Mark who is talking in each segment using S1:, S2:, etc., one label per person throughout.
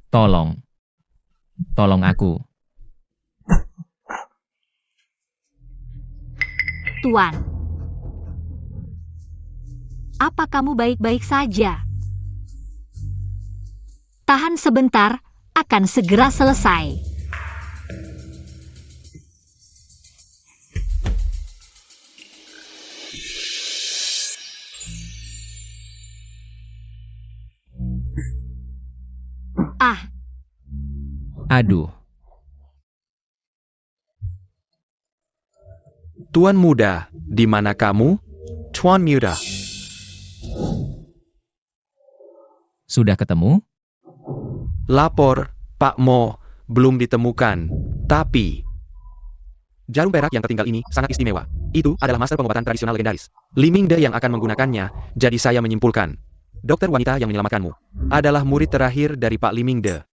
S1: Tolong. Tolong aku.
S2: Tuan. Apa kamu baik-baik saja? Tahan sebentar, akan segera selesai. Ah,
S1: Aduh.
S3: Tuan muda, di mana kamu? Tuan muda.
S1: Sudah ketemu?
S3: Lapor, Pak Mo, belum ditemukan. Tapi, jarum perak yang tertinggal ini sangat istimewa. Itu adalah master pengobatan tradisional legendaris. Li Mingde yang akan menggunakannya, jadi saya menyimpulkan. Dokter wanita yang menyelamatkanmu adalah murid terakhir dari Pak Li Mingde.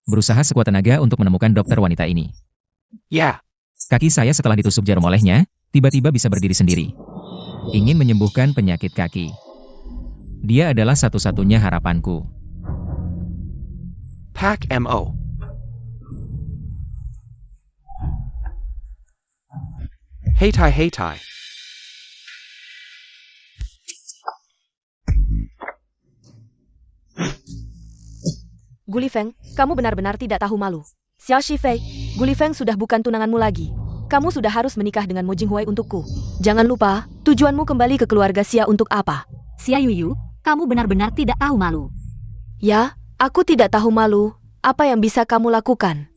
S1: Berusaha sekuat tenaga untuk menemukan dokter wanita ini.
S3: Ya,
S1: Kaki saya setelah ditusuk jarum olehnya, tiba-tiba bisa berdiri sendiri. Ingin menyembuhkan penyakit kaki. Dia adalah satu-satunya harapanku.
S3: Pak Mo. Hei Tai, hei Tai.
S4: Gulifeng, kamu benar-benar tidak tahu malu. Xiao Shifei, Gulifeng sudah bukan tunanganmu lagi. Kamu sudah harus menikah dengan Mo Jinghui untukku. Jangan lupa, tujuanmu kembali ke keluarga Xia untuk apa?
S2: Xia Yuyu, kamu benar-benar tidak tahu malu.
S4: Ya, aku tidak tahu malu. Apa yang bisa kamu lakukan?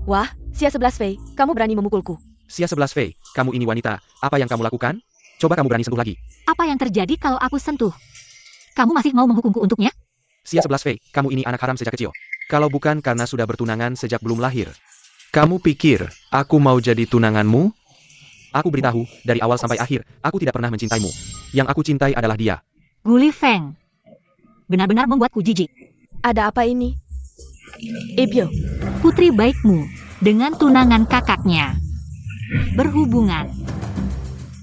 S4: Wah, Xia 11 Fei, kamu berani memukulku.
S3: Xia 11 Fei, kamu ini wanita, apa yang kamu lakukan? Coba kamu berani sentuh lagi.
S2: Apa yang terjadi kalau aku sentuh? Kamu masih mau menghukumku untuknya?
S3: Xia 11 Fei, kamu ini anak haram sejak kecil. Kalau bukan karena sudah bertunangan sejak belum lahir. Kamu pikir, aku mau jadi tunanganmu? Aku beritahu, dari awal sampai akhir, aku tidak pernah mencintaimu. Yang aku cintai adalah dia.
S2: Gulifeng. Benar-benar membuatku jijik.
S4: Ada apa ini? Ebyo,
S2: Putri baikmu, dengan tunangan kakaknya. Berhubungan.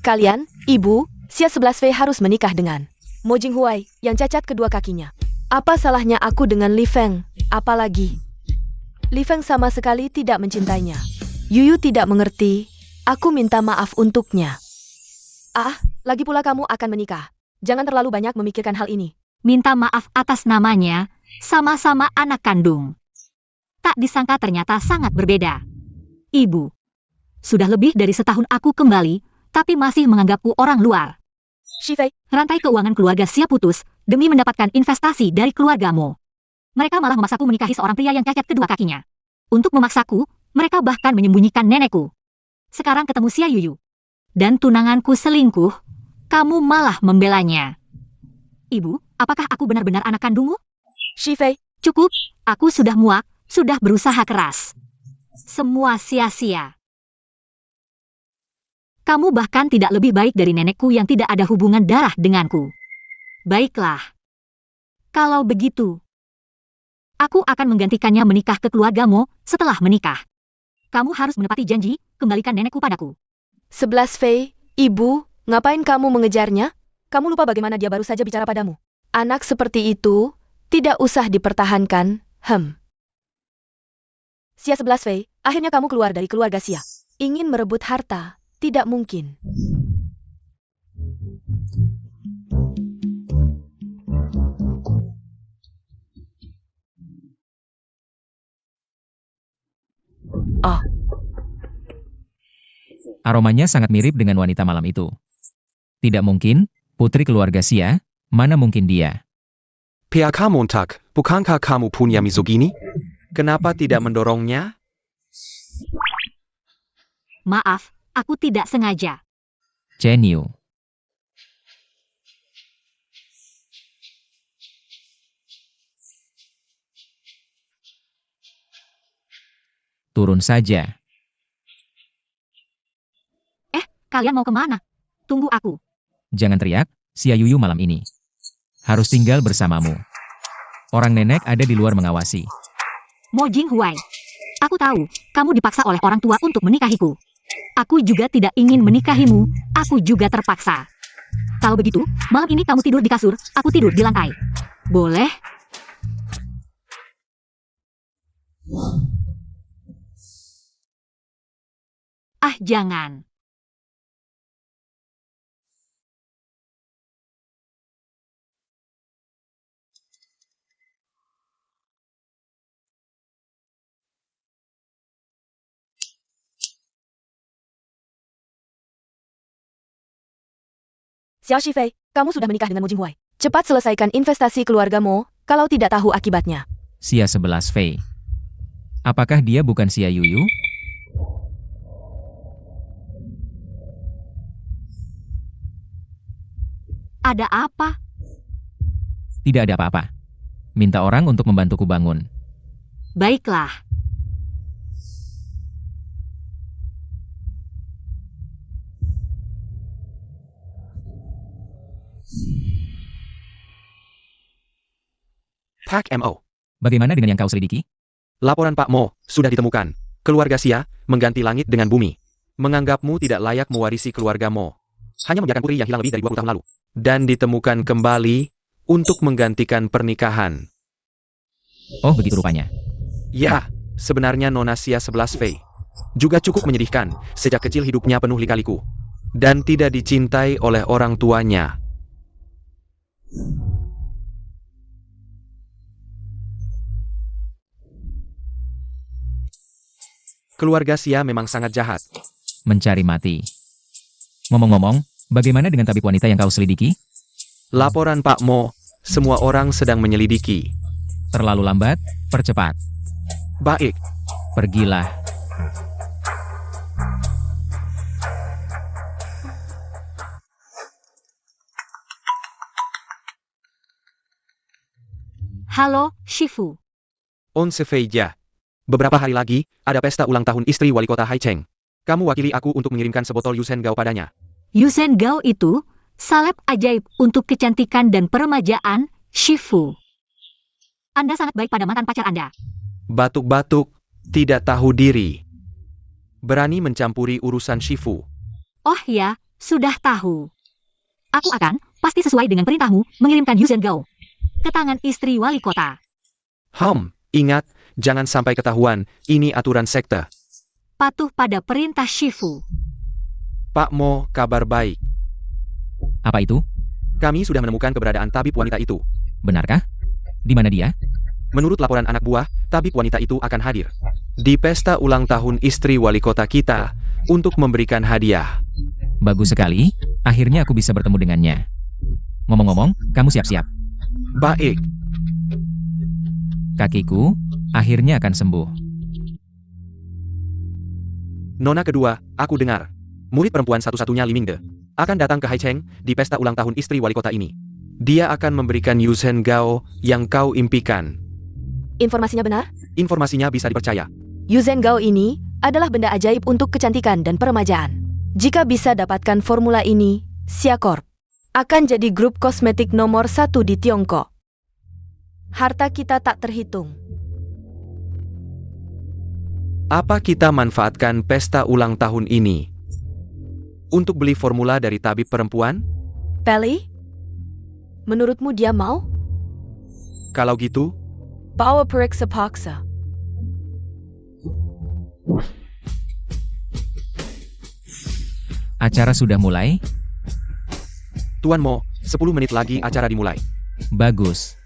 S4: kalian, ibu, Xia 11 Fei harus menikah dengan Mo Jinghui, yang cacat kedua kakinya. Apa salahnya aku dengan Li Feng? Apalagi, Li Feng sama sekali tidak mencintainya. Yuyu tidak mengerti, aku minta maaf untuknya. Ah, lagi pula kamu akan menikah. Jangan terlalu banyak memikirkan hal ini.
S2: Minta maaf atas namanya, sama-sama anak kandung. Tak disangka ternyata sangat berbeda. Ibu, sudah lebih dari setahun aku kembali, tapi masih menganggapku orang luar.
S4: Shifei,
S2: Rantai keuangan keluarga Xia putus, demi mendapatkan investasi dari keluargamu. Mereka malah memaksaku menikahi seorang pria yang cacat kedua kakinya. Untuk memaksaku, mereka bahkan menyembunyikan nenekku. Sekarang ketemu Xia Yuyu. Dan tunanganku selingkuh, kamu malah membelanya. Ibu, apakah aku benar-benar anak kandungmu?
S4: Shifei,
S2: Cukup, aku sudah muak, sudah berusaha keras. Semua sia-sia. Kamu bahkan tidak lebih baik dari nenekku yang tidak ada hubungan darah denganku. Baiklah. Kalau begitu, aku akan menggantikannya menikah ke keluargamu setelah menikah. Kamu harus menepati janji, kembalikan nenekku padaku.
S4: 11 Fei, ibu, ngapain kamu mengejarnya? Kamu lupa bagaimana dia baru saja bicara padamu. Anak seperti itu, tidak usah dipertahankan, Xia 11 Fei, akhirnya kamu keluar dari keluarga Xia. Ingin merebut harta, tidak mungkin. Oh,
S1: Aromanya sangat mirip dengan wanita malam itu. Tidak mungkin, putri keluarga Xia, mana mungkin dia?
S3: PAK Montak, bukankah kamu punya misogini? Kenapa tidak mendorongnya?
S2: Maaf, aku tidak sengaja.
S1: Chen Yu. Turun saja.
S2: Kalian mau kemana? Tunggu aku.
S1: Jangan teriak, Xia Yuyu malam ini. Harus tinggal bersamamu. Orang nenek ada di luar mengawasi.
S2: Mo Jinghui. Aku tahu, kamu dipaksa oleh orang tua untuk menikahiku. Aku juga tidak ingin menikahimu, aku juga terpaksa. Kalau begitu, malam ini kamu tidur di kasur, aku tidur di lantai. Boleh? Ah, jangan.
S4: Xiao Shifei, kamu sudah menikah dengan Mo Jinghuai. Cepat selesaikan investasi keluarga Mo, kalau tidak tahu akibatnya.
S1: Xia 11 Fei. Apakah dia bukan Xia Yuyu?
S2: Ada apa?
S1: Tidak ada apa-apa. Minta orang untuk membantuku bangun.
S2: Baiklah.
S3: Pak Mo.
S1: Bagaimana dengan yang kau selidiki?
S3: Laporan Pak Mo sudah ditemukan. Keluarga Xia mengganti langit dengan bumi. Menganggapmu tidak layak mewarisi keluarga Mo. Hanya membiarkan putri yang hilang lebih dari 20 tahun lalu. Dan ditemukan kembali untuk menggantikan pernikahan.
S1: Oh, begitu rupanya.
S3: Ya, sebenarnya Nona Xia 11 Fei juga cukup menyedihkan. Sejak kecil hidupnya penuh lika-liku. Dan tidak dicintai oleh orang tuanya. Keluarga Xia memang sangat jahat.
S1: Mencari mati. Ngomong-ngomong, bagaimana dengan tabib wanita yang kau selidiki?
S3: Laporan Pak Mo, semua orang sedang menyelidiki.
S1: Terlalu lambat, percepat.
S3: Baik,
S1: Pergilah.
S2: Halo, Shifu.
S3: On Sefeija. Beberapa hari lagi, ada pesta ulang tahun istri wali kota Haicheng. Kamu wakili aku untuk mengirimkan sebotol Yusen Gao padanya.
S2: Yusen Gao itu salep ajaib untuk kecantikan dan peremajaan, Shifu. Anda sangat baik pada mantan pacar Anda.
S3: Batuk-batuk, tidak tahu diri. Berani mencampuri urusan Shifu.
S2: Oh ya, sudah tahu. Aku akan, pasti sesuai dengan perintahmu, mengirimkan Yusen Gao ke tangan istri wali kota.
S3: Ingat, jangan sampai ketahuan, ini aturan sekte.
S2: Patuh pada perintah Shifu.
S3: Pak Mo, kabar baik.
S1: Apa itu?
S3: Kami sudah menemukan keberadaan tabib wanita itu.
S1: Benarkah? Di mana dia?
S3: Menurut laporan anak buah, tabib wanita itu akan hadir di pesta ulang tahun istri wali kota kita untuk memberikan hadiah.
S1: Bagus sekali, akhirnya aku bisa bertemu dengannya. Ngomong-ngomong, kamu siap-siap.
S3: Baik,
S1: Kakiku, akhirnya akan sembuh.
S3: Nona kedua, aku dengar. Murid perempuan satu-satunya Li Mingde akan datang ke Haicheng di pesta ulang tahun istri wali kota ini. Dia akan memberikan Yusen Gao yang kau impikan.
S4: Informasinya benar?
S3: Informasinya bisa dipercaya.
S4: Yusen Gao ini adalah benda ajaib untuk kecantikan dan peremajaan. Jika bisa dapatkan formula ini, Xia Corp akan jadi grup kosmetik nomor 1 di Tiongkok. Harta kita tak terhitung.
S3: Apa kita manfaatkan pesta ulang tahun ini untuk beli formula dari tabib perempuan?
S4: Peli? Menurutmu dia mau?
S3: Kalau gitu,
S4: Bawa periksa paksa.
S1: Acara sudah mulai?
S3: Tuan Mo, 10 menit lagi acara dimulai.
S1: Bagus.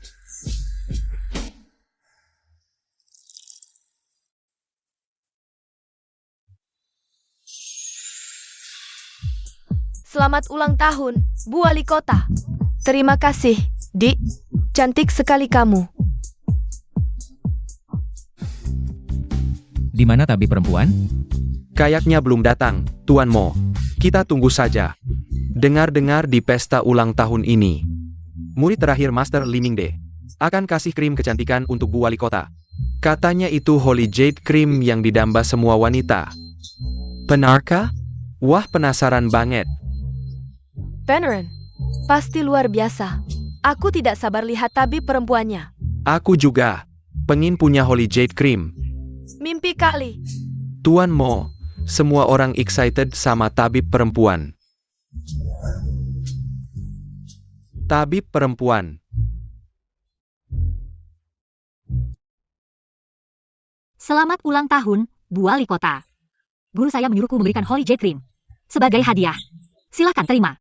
S4: Selamat ulang tahun, Bu Wali Kota. Terima kasih, Dik. Cantik sekali kamu.
S1: Di mana tabib perempuan?
S3: Kayaknya belum datang, Tuan Mo. Kita tunggu saja. Dengar-dengar di pesta ulang tahun ini, murid terakhir Master Li Mingde akan kasih krim kecantikan untuk Bu Wali Kota. Katanya itu Holy Jade Cream yang didamba semua wanita. Benarkah? Wah, penasaran banget.
S4: Beneran, pasti luar biasa. Aku tidak sabar lihat tabib perempuannya.
S3: Aku juga pengin punya Holy Jade Cream.
S4: Mimpi kali.
S3: Tuan Mo, semua orang excited sama tabib perempuan. Tabib perempuan.
S2: Selamat ulang tahun, Bu Wali Kota. Guru saya menyuruhku memberikan Holy Jade Cream sebagai hadiah. Silakan terima.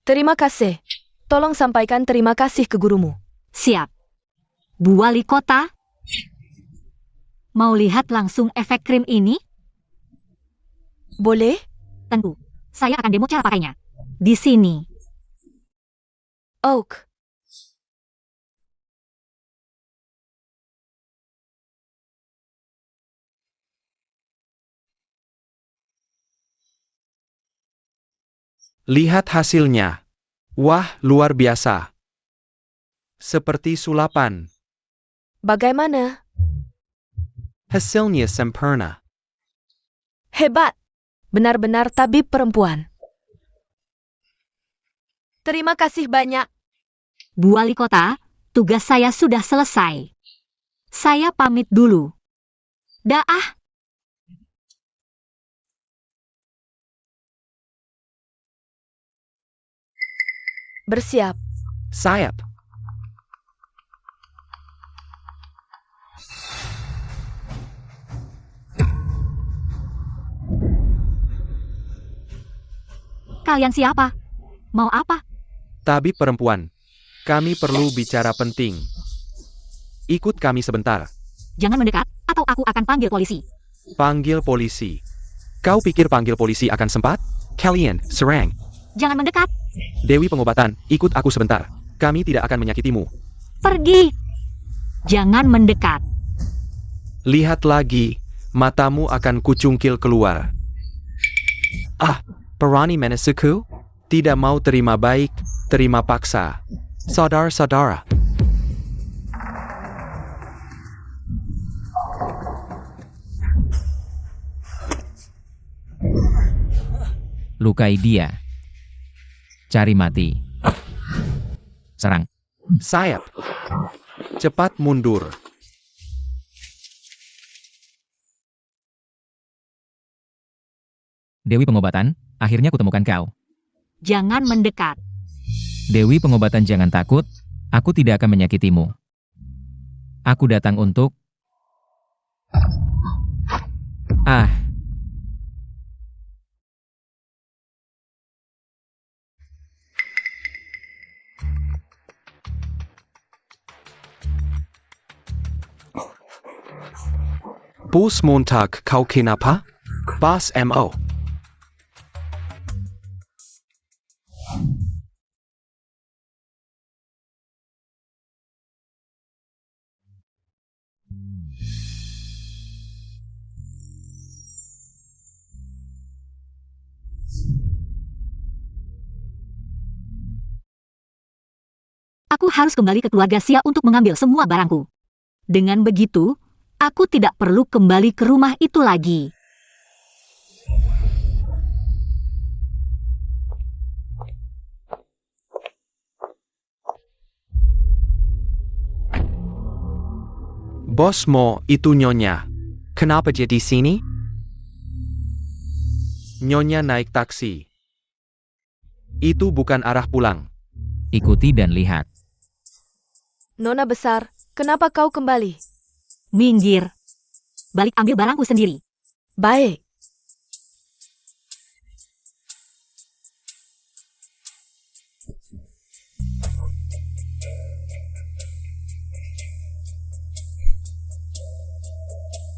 S4: Terima kasih. Tolong sampaikan terima kasih ke gurumu.
S2: Siap. Bu Wali Kota, mau lihat langsung efek krim ini?
S4: Boleh?
S2: Tentu. Saya akan demo cara pakainya. Di sini.
S4: Oak.
S3: Lihat hasilnya. Wah, luar biasa. Seperti sulapan.
S4: Bagaimana?
S3: Hasilnya sempurna.
S4: Hebat. Benar-benar tabib perempuan. Terima kasih banyak.
S2: Bu Wali Kota, tugas saya sudah selesai. Saya pamit dulu. Dah.
S4: Bersiap.
S3: Sayap.
S2: Kalian siapa? Mau apa?
S3: Tabib perempuan. Kami perlu bicara penting. Ikut kami sebentar.
S2: Jangan mendekat, atau aku akan panggil polisi.
S3: Panggil polisi. Kau pikir panggil polisi akan sempat? Kalian, serang.
S2: Jangan mendekat.
S3: Dewi pengobatan, ikut aku sebentar. Kami tidak akan menyakitimu.
S2: Pergi. Jangan mendekat.
S3: Lihat lagi, matamu akan kucungkil keluar. Ah, Perani Menesuku? Tidak mau terima baik, terima paksa. Saudara-saudara.
S1: Lukai dia. Cari mati. Serang.
S3: Sayap. Cepat mundur.
S1: Dewi pengobatan, akhirnya kutemukan kau.
S2: Jangan mendekat.
S1: Dewi pengobatan, jangan takut, aku tidak akan menyakitimu. Aku datang untuk... Ah.
S3: Bos Montag, kau kenapa? Bas MO.
S2: Aku harus kembali ke keluarga Sia untuk mengambil semua barangku. Dengan begitu, aku tidak perlu kembali ke rumah itu lagi.
S3: Bos Mo, itu Nyonya. Kenapa jadi sini? Nyonya naik taksi. Itu bukan arah pulang.
S1: Ikuti dan lihat.
S4: Nona besar, kenapa kau kembali?
S2: Minggir. Balik ambil barangku sendiri.
S4: Baik.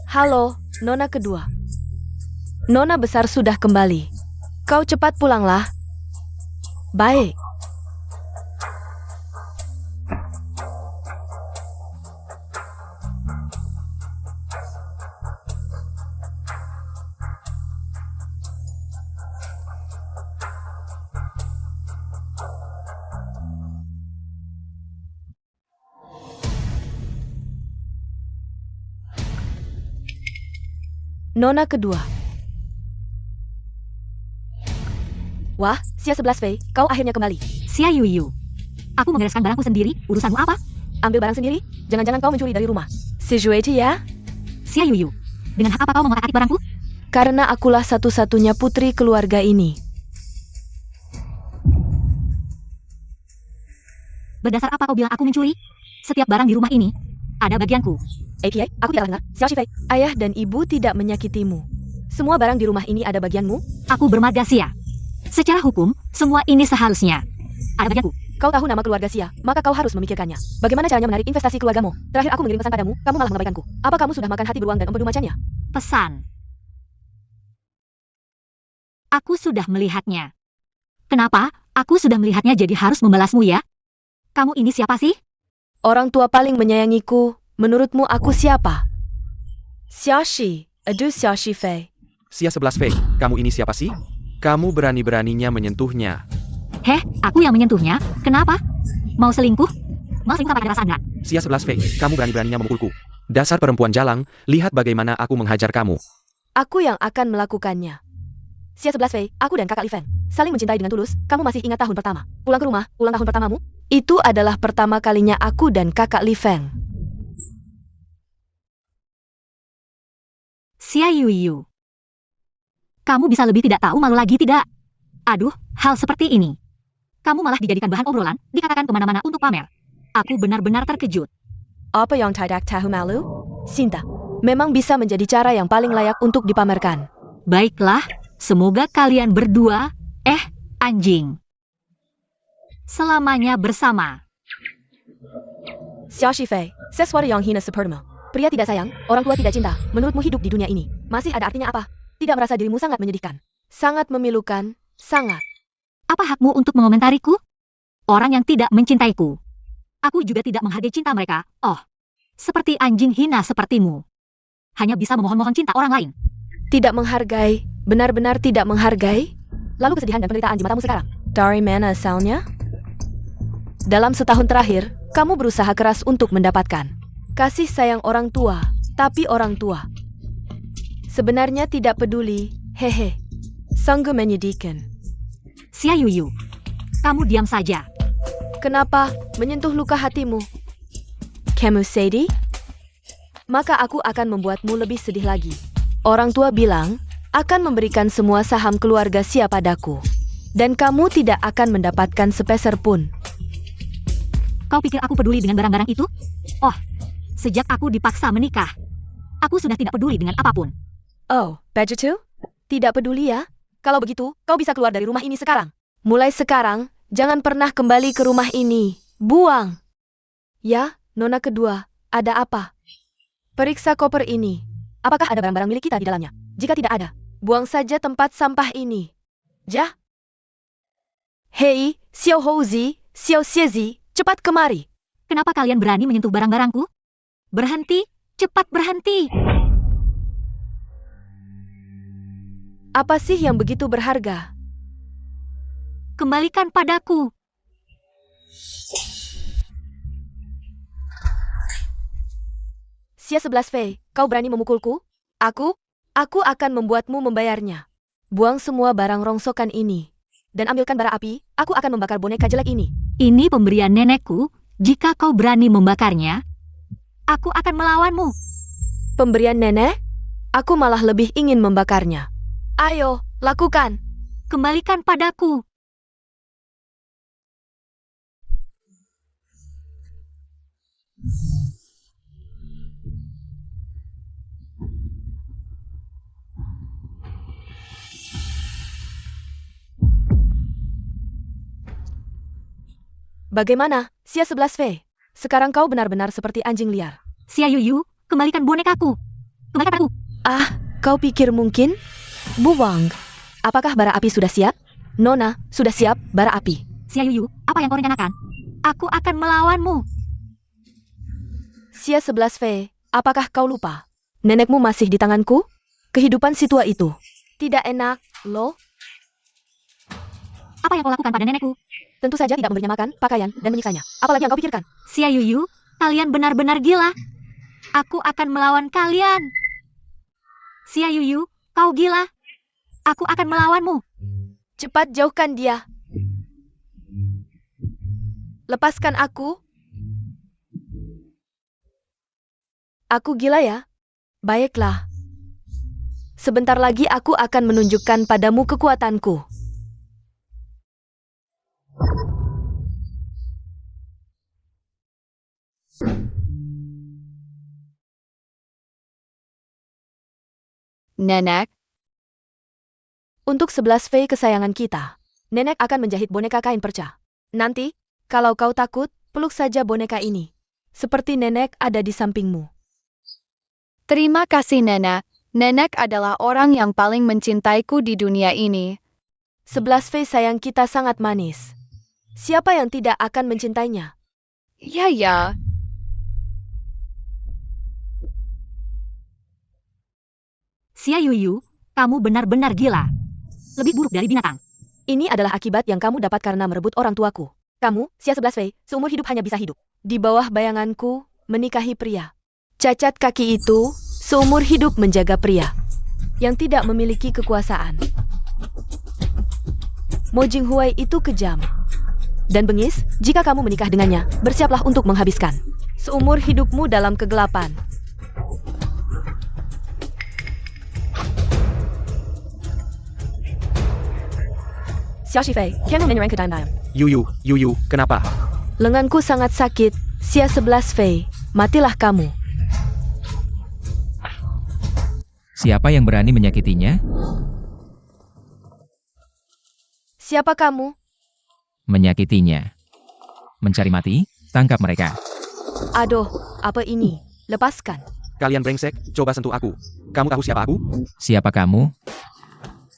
S4: Halo, Nona kedua. Nona besar sudah kembali. Kau cepat pulanglah. Baik. Nona kedua. Wah, Sia 11 Fei, kau akhirnya kembali.
S2: Sia Yuyu. Aku membereskan barangku sendiri, urusanmu apa?
S4: Ambil barang sendiri, jangan-jangan kau mencuri dari rumah. Si Jueji ya?
S2: Sia Yuyu. Dengan hak apa kau mengotak-atik barangku?
S4: Karena akulah satu-satunya putri keluarga ini.
S2: Berdasar apa kau bilang aku mencuri? Setiap barang di rumah ini ada bagianku.
S4: Kiai, aku tidak dengar. Xiao Shifei, ayah dan ibu tidak menyakitimu. Semua barang di rumah ini ada bagianmu?
S2: Aku bermarga Sia. Secara hukum, semua ini seharusnya ada bagianku.
S4: Kau tahu nama keluarga Sia, maka kau harus memikirkannya. Bagaimana caranya menarik investasi keluargamu? Terakhir aku mengirim pesan padamu, kamu malah mengabaikanku. Apa kamu sudah makan hati beruang dan empedu macannya?
S2: Pesan. Aku sudah melihatnya. Kenapa? Aku sudah melihatnya jadi harus membalasmu ya? Kamu ini siapa sih?
S4: Orang tua paling menyayangiku. Menurutmu aku siapa? Xiaoxi, aduh Xiaoxi Fei.
S3: Sia 11 Fei, kamu ini siapa sih? Kamu berani-beraninya menyentuhnya.
S2: Heh, aku yang menyentuhnya. Kenapa? Mau selingkuh? Mau selingkuh tanpa ada rasa enggak?
S3: Sia 11 Fei, kamu berani-beraninya memukulku. Dasar perempuan jalang, lihat bagaimana aku menghajar kamu.
S4: Aku yang akan melakukannya. Sia 11 Fei, aku dan kakak Li Feng saling mencintai dengan tulus. Kamu masih ingat tahun pertama? Pulang ke rumah, ulang tahun pertamamu? Itu adalah pertama kalinya aku dan kakak Li Feng.
S2: Xia Yuyu. Kamu bisa lebih tidak tahu malu lagi tidak? Aduh, hal seperti ini. Kamu malah dijadikan bahan obrolan, dikatakan kemana-mana untuk pamer. Aku benar-benar terkejut.
S4: Apa yang tidak tahu malu? Sinta, memang bisa menjadi cara yang paling layak untuk dipamerkan.
S2: Baiklah, semoga kalian berdua, anjing, selamanya bersama.
S4: Xiaoxi Fei, sesuatu yang hina sepertimu. Pria tidak sayang, orang tua tidak cinta. Menurutmu hidup di dunia ini masih ada artinya apa? Tidak merasa dirimu sangat menyedihkan? Sangat memilukan, sangat.
S2: Apa hakmu untuk mengomentariku? Orang yang tidak mencintaiku. Aku juga tidak menghargai cinta mereka. Oh, seperti anjing hina sepertimu. Hanya bisa memohon-mohon cinta orang lain.
S4: Tidak menghargai, benar-benar tidak menghargai? Lalu kesedihan dan penderitaan di matamu sekarang. Dari mana asalnya? Dalam setahun terakhir, kamu berusaha keras untuk mendapatkan kasih sayang orang tua, tapi orang tua sebenarnya tidak peduli, hehe. Sungguh menyedihkan.
S2: Xia Yuyu, kamu diam saja.
S4: Kenapa menyentuh luka hatimu? Kamu sedih? Maka aku akan membuatmu lebih sedih lagi. Orang tua bilang akan memberikan semua saham keluarga Sia padaku. Dan kamu tidak akan mendapatkan sepeser pun.
S2: Kau pikir aku peduli dengan barang-barang itu? Oh, sejak aku dipaksa menikah, aku sudah tidak peduli dengan apapun.
S4: Oh, begitu? Tidak peduli ya? Kalau begitu, kau bisa keluar dari rumah ini sekarang. Mulai sekarang, jangan pernah kembali ke rumah ini. Buang! Ya, nona kedua, ada apa? Periksa koper ini. Apakah ada barang-barang milik kita di dalamnya? Jika tidak ada, buang saja tempat sampah ini. Jah? Hei, Xiao Houzi, Xiao Xiezi, cepat kemari.
S2: Kenapa kalian berani menyentuh barang-barangku? Berhenti, cepat berhenti.
S4: Apa sih yang begitu berharga?
S2: Kembalikan padaku.
S4: Sia 11 Fei, kau berani memukulku? Aku akan membuatmu membayarnya. Buang semua barang rongsokan ini. Dan ambilkan bara api, aku akan membakar boneka jelek ini.
S2: Ini pemberian nenekku. Jika kau berani membakarnya, aku akan melawanmu.
S4: Pemberian nenek? Aku malah lebih ingin membakarnya. Ayo, lakukan.
S2: Kembalikan padaku.
S4: Bagaimana, Sia 11 Fei? Sekarang kau benar-benar seperti anjing liar.
S2: Xia Yuyu, kembalikan bonekaku. Kembalikan padaku.
S4: Ah, kau pikir mungkin? Buang. Apakah bara api sudah siap? Nona, sudah siap bara api.
S2: Xia Yuyu, apa yang kau rencanakan? Aku akan melawanmu.
S4: Sia 11 Fei, apakah kau lupa? Nenekmu masih di tanganku? Kehidupan si tua itu tidak enak, loh.
S2: Apa yang kau lakukan pada nenekku?
S4: Tentu saja tidak memberinya makan, pakaian, dan menyikanya. Apalagi yang kau pikirkan?
S2: Xia Yuyu, kalian benar-benar gila. Aku akan melawan kalian. Xia Yuyu, kau gila. Aku akan melawanmu.
S4: Cepat jauhkan dia. Lepaskan aku. Aku gila ya? Baiklah. Sebentar lagi aku akan menunjukkan padamu kekuatanku.
S5: Nenek,
S4: Untuk 11 Fei kesayangan kita, nenek akan menjahit boneka kain perca. Nanti, kalau kau takut, peluk saja boneka ini. Seperti nenek ada di sampingmu.
S5: Terima kasih Nenek. Nenek adalah orang yang paling mencintaiku di dunia ini.
S4: 11 Fei sayang kita sangat manis. Siapa yang tidak akan mencintainya?
S5: Ya.
S2: Xia Yuyu, kamu benar-benar gila. Lebih buruk dari binatang.
S4: Ini adalah akibat yang kamu dapat karena merebut orang tuaku. Kamu, Xia 11 Fei, seumur hidup hanya bisa hidup di bawah bayanganku, menikahi pria cacat kaki itu, seumur hidup menjaga pria yang tidak memiliki kekuasaan. Mo Jinghuai itu kejam dan bengis. Jika kamu menikah dengannya, bersiaplah untuk menghabiskan seumur hidupmu dalam kegelapan. Xia Shifei, kamu menyerang ke dalam.
S3: Yuyu, kenapa?
S4: Lenganku sangat sakit. Xia 11 Fei, matilah kamu.
S1: Siapa yang berani menyakitinya?
S4: Siapa kamu?
S1: Menyakitinya. Mencari mati, tangkap mereka.
S4: Aduh, apa ini? Lepaskan.
S3: Kalian brengsek, coba sentuh aku. Kamu tahu siapa aku?
S1: Siapa kamu?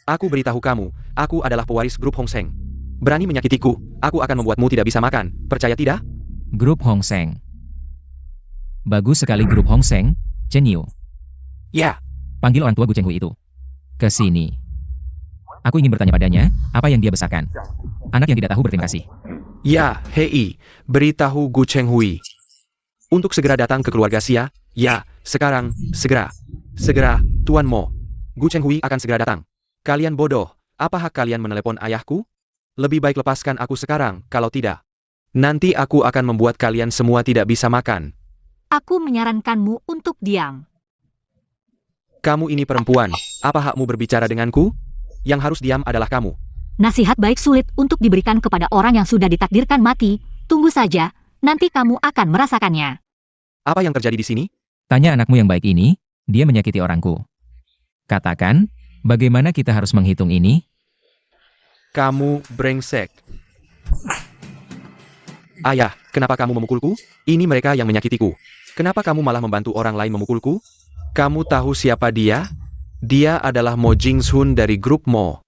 S3: Aku beritahu kamu, aku adalah pewaris grup Hong Seng. Berani menyakitiku, aku akan membuatmu tidak bisa makan. Percaya tidak?
S1: Grup Hong Seng. Bagus sekali grup Hong Seng, Chen Yu.
S3: Ya.
S1: Panggil orang tua Gu Chenghui itu. Ke sini. Aku ingin bertanya padanya, apa yang dia besarkan? Anak yang tidak tahu berterima kasih.
S3: Ya, Hei, beritahu Gu Chenghui untuk segera datang ke keluarga Xia. Ya, sekarang, segera. Segera, Tuan Mo. Gu Chenghui akan segera datang. Kalian bodoh, apa hak kalian menelepon ayahku? Lebih baik lepaskan aku sekarang, kalau tidak. Nanti aku akan membuat kalian semua tidak bisa makan.
S2: Aku menyarankanmu untuk diam.
S3: Kamu ini perempuan, apa hakmu berbicara denganku? Yang harus diam adalah kamu.
S2: Nasihat baik sulit untuk diberikan kepada orang yang sudah ditakdirkan mati. Tunggu saja, nanti kamu akan merasakannya.
S3: Apa yang terjadi di sini?
S1: Tanya anakmu yang baik ini, dia menyakiti orangku. Katakan, bagaimana kita harus menghitung ini?
S3: Kamu brengsek. Ayah, kenapa kamu memukulku? Ini mereka yang menyakitiku. Kenapa kamu malah membantu orang lain memukulku? Kamu tahu siapa dia? Dia adalah Mo Jingshun dari grup Mo.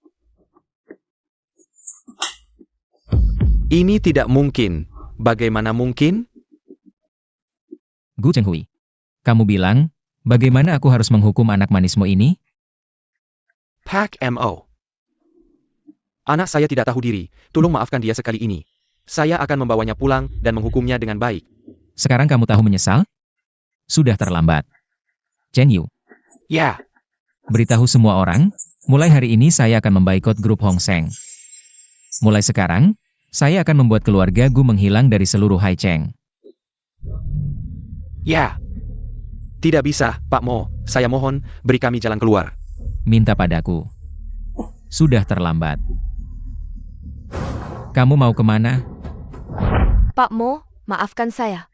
S3: Ini tidak mungkin. Bagaimana mungkin?
S1: Gu Chenghui. Kamu bilang, bagaimana aku harus menghukum anak manismu ini?
S3: Pak Mo. Anak saya tidak tahu diri. Tolong maafkan dia sekali ini. Saya akan membawanya pulang dan menghukumnya dengan baik.
S1: Sekarang kamu tahu menyesal? Sudah terlambat. Chen Yu.
S3: Ya.
S1: Beritahu semua orang, mulai hari ini saya akan memboikot grup Hong Seng. Mulai sekarang, saya akan membuat keluarga Gu menghilang dari seluruh Haicheng.
S3: Ya. Tidak bisa, Pak Mo. Saya mohon, beri kami jalan keluar.
S1: Minta padaku. Sudah terlambat. Kamu mau kemana?
S4: Pak Mo, maafkan saya.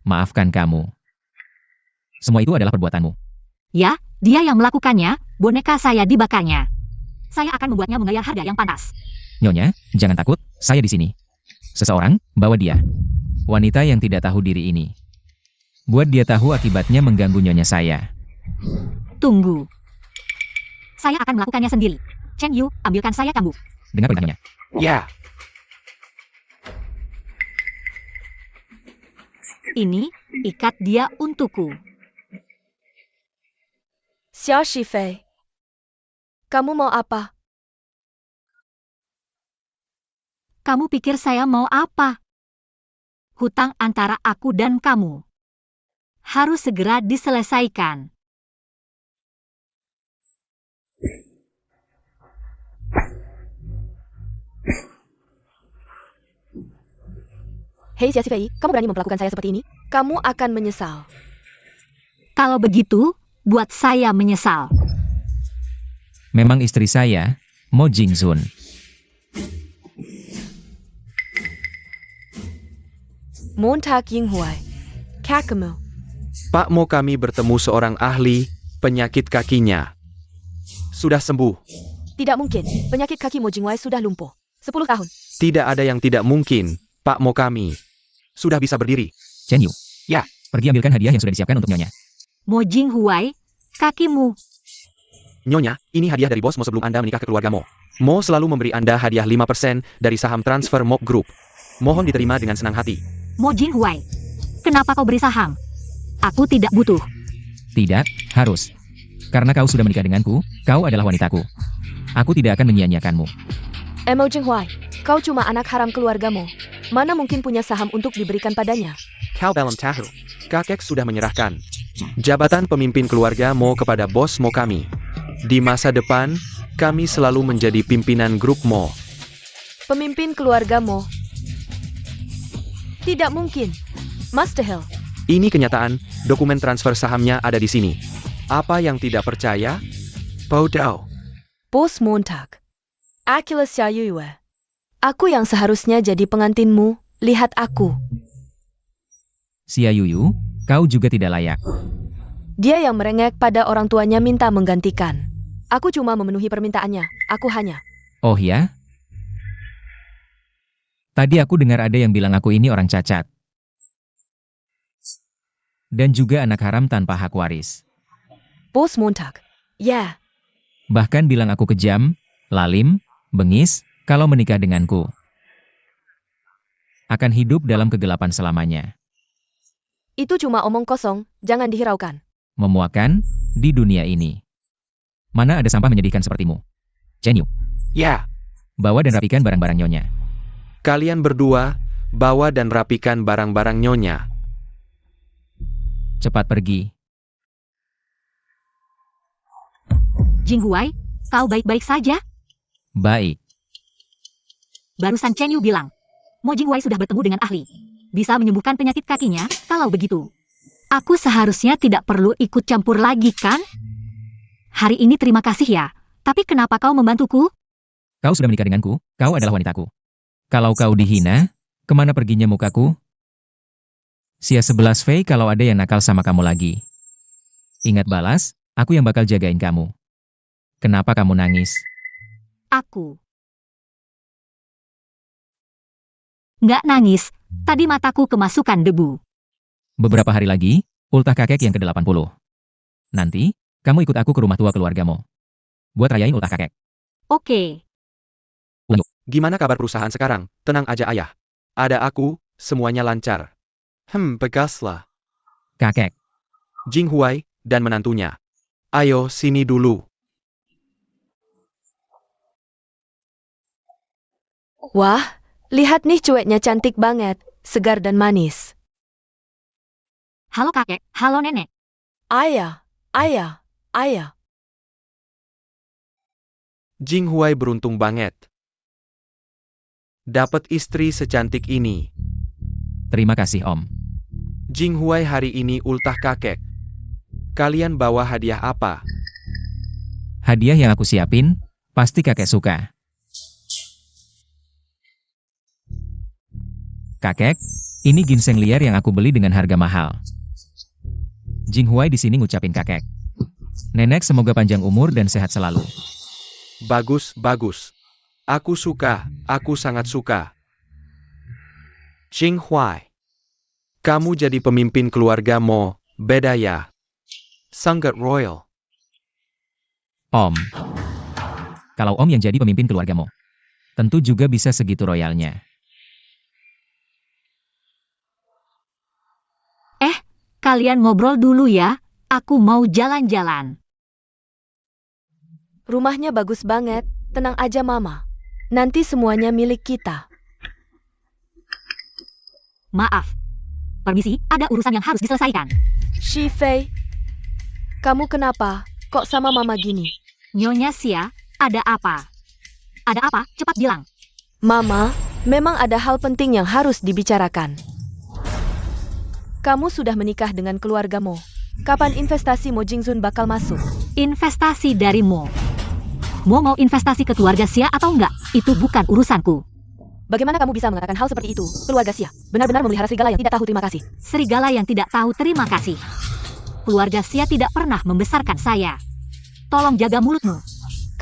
S1: Maafkan kamu. Semua itu adalah perbuatanmu.
S2: Ya, dia yang melakukannya, boneka saya dibakarnya. Saya akan membuatnya membayar harga yang pantas.
S1: Nyonya, jangan takut, saya di sini. Seseorang, bawa dia. Wanita yang tidak tahu diri ini. Buat dia tahu akibatnya mengganggu nyonya saya.
S2: Tunggu. Saya akan melakukannya sendiri. Chen Yu, ambilkan saya cambuk.
S1: Dengar perintahnya.
S3: Ya.
S2: Ini, ikat dia untukku.
S4: Xia Shifei, kamu mau apa?
S2: Kamu pikir saya mau apa? Hutang antara aku dan kamu harus segera diselesaikan.
S4: Hei Xia Shifei, kamu berani memperlakukan saya seperti ini? Kamu akan menyesal.
S2: Kalau begitu, buat saya menyesal.
S1: Memang istri saya, Mo Jingshun.
S4: Montag Yinghuai, Kakemu.
S3: Pak Mo, kami bertemu seorang ahli penyakit kakinya. sudah sembuh.
S4: Tidak mungkin, penyakit kaki Mo Jingwei sudah lumpuh. 10 tahun.
S3: Tidak ada yang tidak mungkin, Pak Mo kami. Sudah bisa berdiri.
S1: Chen Yu.
S3: Ya.
S1: Pergi ambilkan hadiah yang sudah disiapkan untuk Nyonya.
S2: Mo Jinghuai, kakimu.
S3: Nyonya, ini hadiah dari bos Mo sebelum Anda menikah ke keluarga Mo. Mo selalu memberi Anda hadiah 5% dari saham transfer Mo Group. Mohon diterima dengan senang hati.
S2: Mo Jinghuai, kenapa kau beri saham? Aku tidak butuh.
S1: Tidak, harus. Karena kau sudah menikah denganku, kau adalah wanitaku. Aku tidak akan menyia-nyiakanmu.
S4: Mo Jinghuai, kau cuma anak haram keluargamu. Mana mungkin punya saham untuk diberikan padanya?
S3: Kau belum tahu. Kakek sudah menyerahkan jabatan pemimpin keluarga Mo kepada bos Mo kami. Di masa depan, kami selalu menjadi pimpinan grup Mo.
S4: Pemimpin keluargamu. Tidak mungkin. Master Hill.
S3: Ini kenyataan, dokumen transfer sahamnya ada di sini. Apa yang tidak percaya? Bodoh.
S4: Bos Montag. Akilah Xiaoyue. Aku yang seharusnya jadi pengantinmu, lihat aku.
S1: Xia Yuyu, kau juga tidak layak.
S4: Dia yang merengek pada orang tuanya minta menggantikan. Aku cuma memenuhi permintaannya, aku hanya.
S1: Oh ya? Tadi aku dengar ada yang bilang aku ini orang cacat. Dan juga anak haram tanpa hak waris.
S4: Bos Montag. Ya,
S1: Bahkan bilang aku kejam, lalim, bengis, kalau menikah denganku. Akan hidup dalam kegelapan selamanya.
S4: itu cuma omong kosong, jangan dihiraukan.
S1: Memuakan, di dunia ini. Mana ada sampah menyedihkan sepertimu? Chen Yu,
S3: Ya,
S1: bawa dan rapikan barang-barang Nyonya.
S3: kalian berdua, bawa dan rapikan barang-barang Nyonya.
S1: Cepat pergi.
S2: Jinghuai, kau baik-baik saja?
S1: Baik.
S2: Barusan Chen Yu bilang, Mo Jinghuai sudah bertemu dengan ahli. Bisa menyembuhkan penyakit kakinya, kalau begitu. Aku seharusnya tidak perlu ikut campur lagi, kan? Hari ini terima kasih ya, tapi kenapa kau membantuku?
S1: Kau sudah menikah denganku, kau adalah wanitaku. Kalau kau dihina, kemana perginya mukaku? Sia 11 Fei kalau ada yang nakal sama kamu lagi. Ingat balas, aku yang bakal jagain kamu. Kenapa kamu nangis?
S2: Aku. Nggak nangis, tadi mataku kemasukan debu.
S1: Beberapa hari lagi, ultah kakek yang ke-80. Nanti, kamu ikut aku ke rumah tua keluargamu. Buat rayain ultah kakek.
S2: Oke,
S3: Gimana kabar perusahaan sekarang? Tenang aja ayah. Ada aku, semuanya lancar. Bekaslah.
S1: Kakek,
S3: Jinghuai, dan menantunya. Ayo, sini dulu.
S4: Wah, lihat nih cueknya cantik banget, segar dan manis.
S2: halo kakek, halo nenek.
S4: Ayah, ayah, ayah.
S3: Jinghuai beruntung banget. Dapat istri secantik ini.
S1: terima kasih Om.
S3: Jinghuai hari ini ultah kakek. Kalian bawa hadiah apa?
S1: Hadiah yang aku siapin, pasti kakek suka. Kakek, ini ginseng liar yang aku beli dengan harga mahal. Jinghuai di sini ngucapin kakek. Nenek semoga panjang umur dan sehat selalu.
S3: Bagus, bagus. Aku suka, aku sangat suka. Jinghuai. Kamu jadi pemimpin keluarga Mo, beda ya. Sangat royal.
S1: Om. Kalau Om yang jadi pemimpin keluargamu, tentu juga bisa segitu royalnya.
S2: Kalian ngobrol dulu ya, aku mau jalan-jalan.
S4: Rumahnya bagus banget, tenang aja mama. Nanti semuanya milik kita.
S2: Maaf. Permisi, ada urusan yang harus diselesaikan.
S4: Shifei, kamu kenapa? Kok sama mama gini?
S2: Nyonya Xia, ada apa? Ada apa? Cepat bilang.
S4: Mama, memang ada hal penting yang harus dibicarakan. Kamu sudah menikah dengan keluargamu. Kapan investasi Mo Jingzun bakal masuk?
S2: Investasi dari Mo. Mo mau investasi ke keluarga Xia atau enggak? Itu bukan urusanku.
S4: Bagaimana kamu bisa mengatakan hal seperti itu? Keluarga Xia benar-benar memelihara serigala yang tidak tahu terima kasih.
S2: Serigala yang tidak tahu terima kasih. Keluarga Xia tidak pernah membesarkan saya. Tolong jaga mulutmu.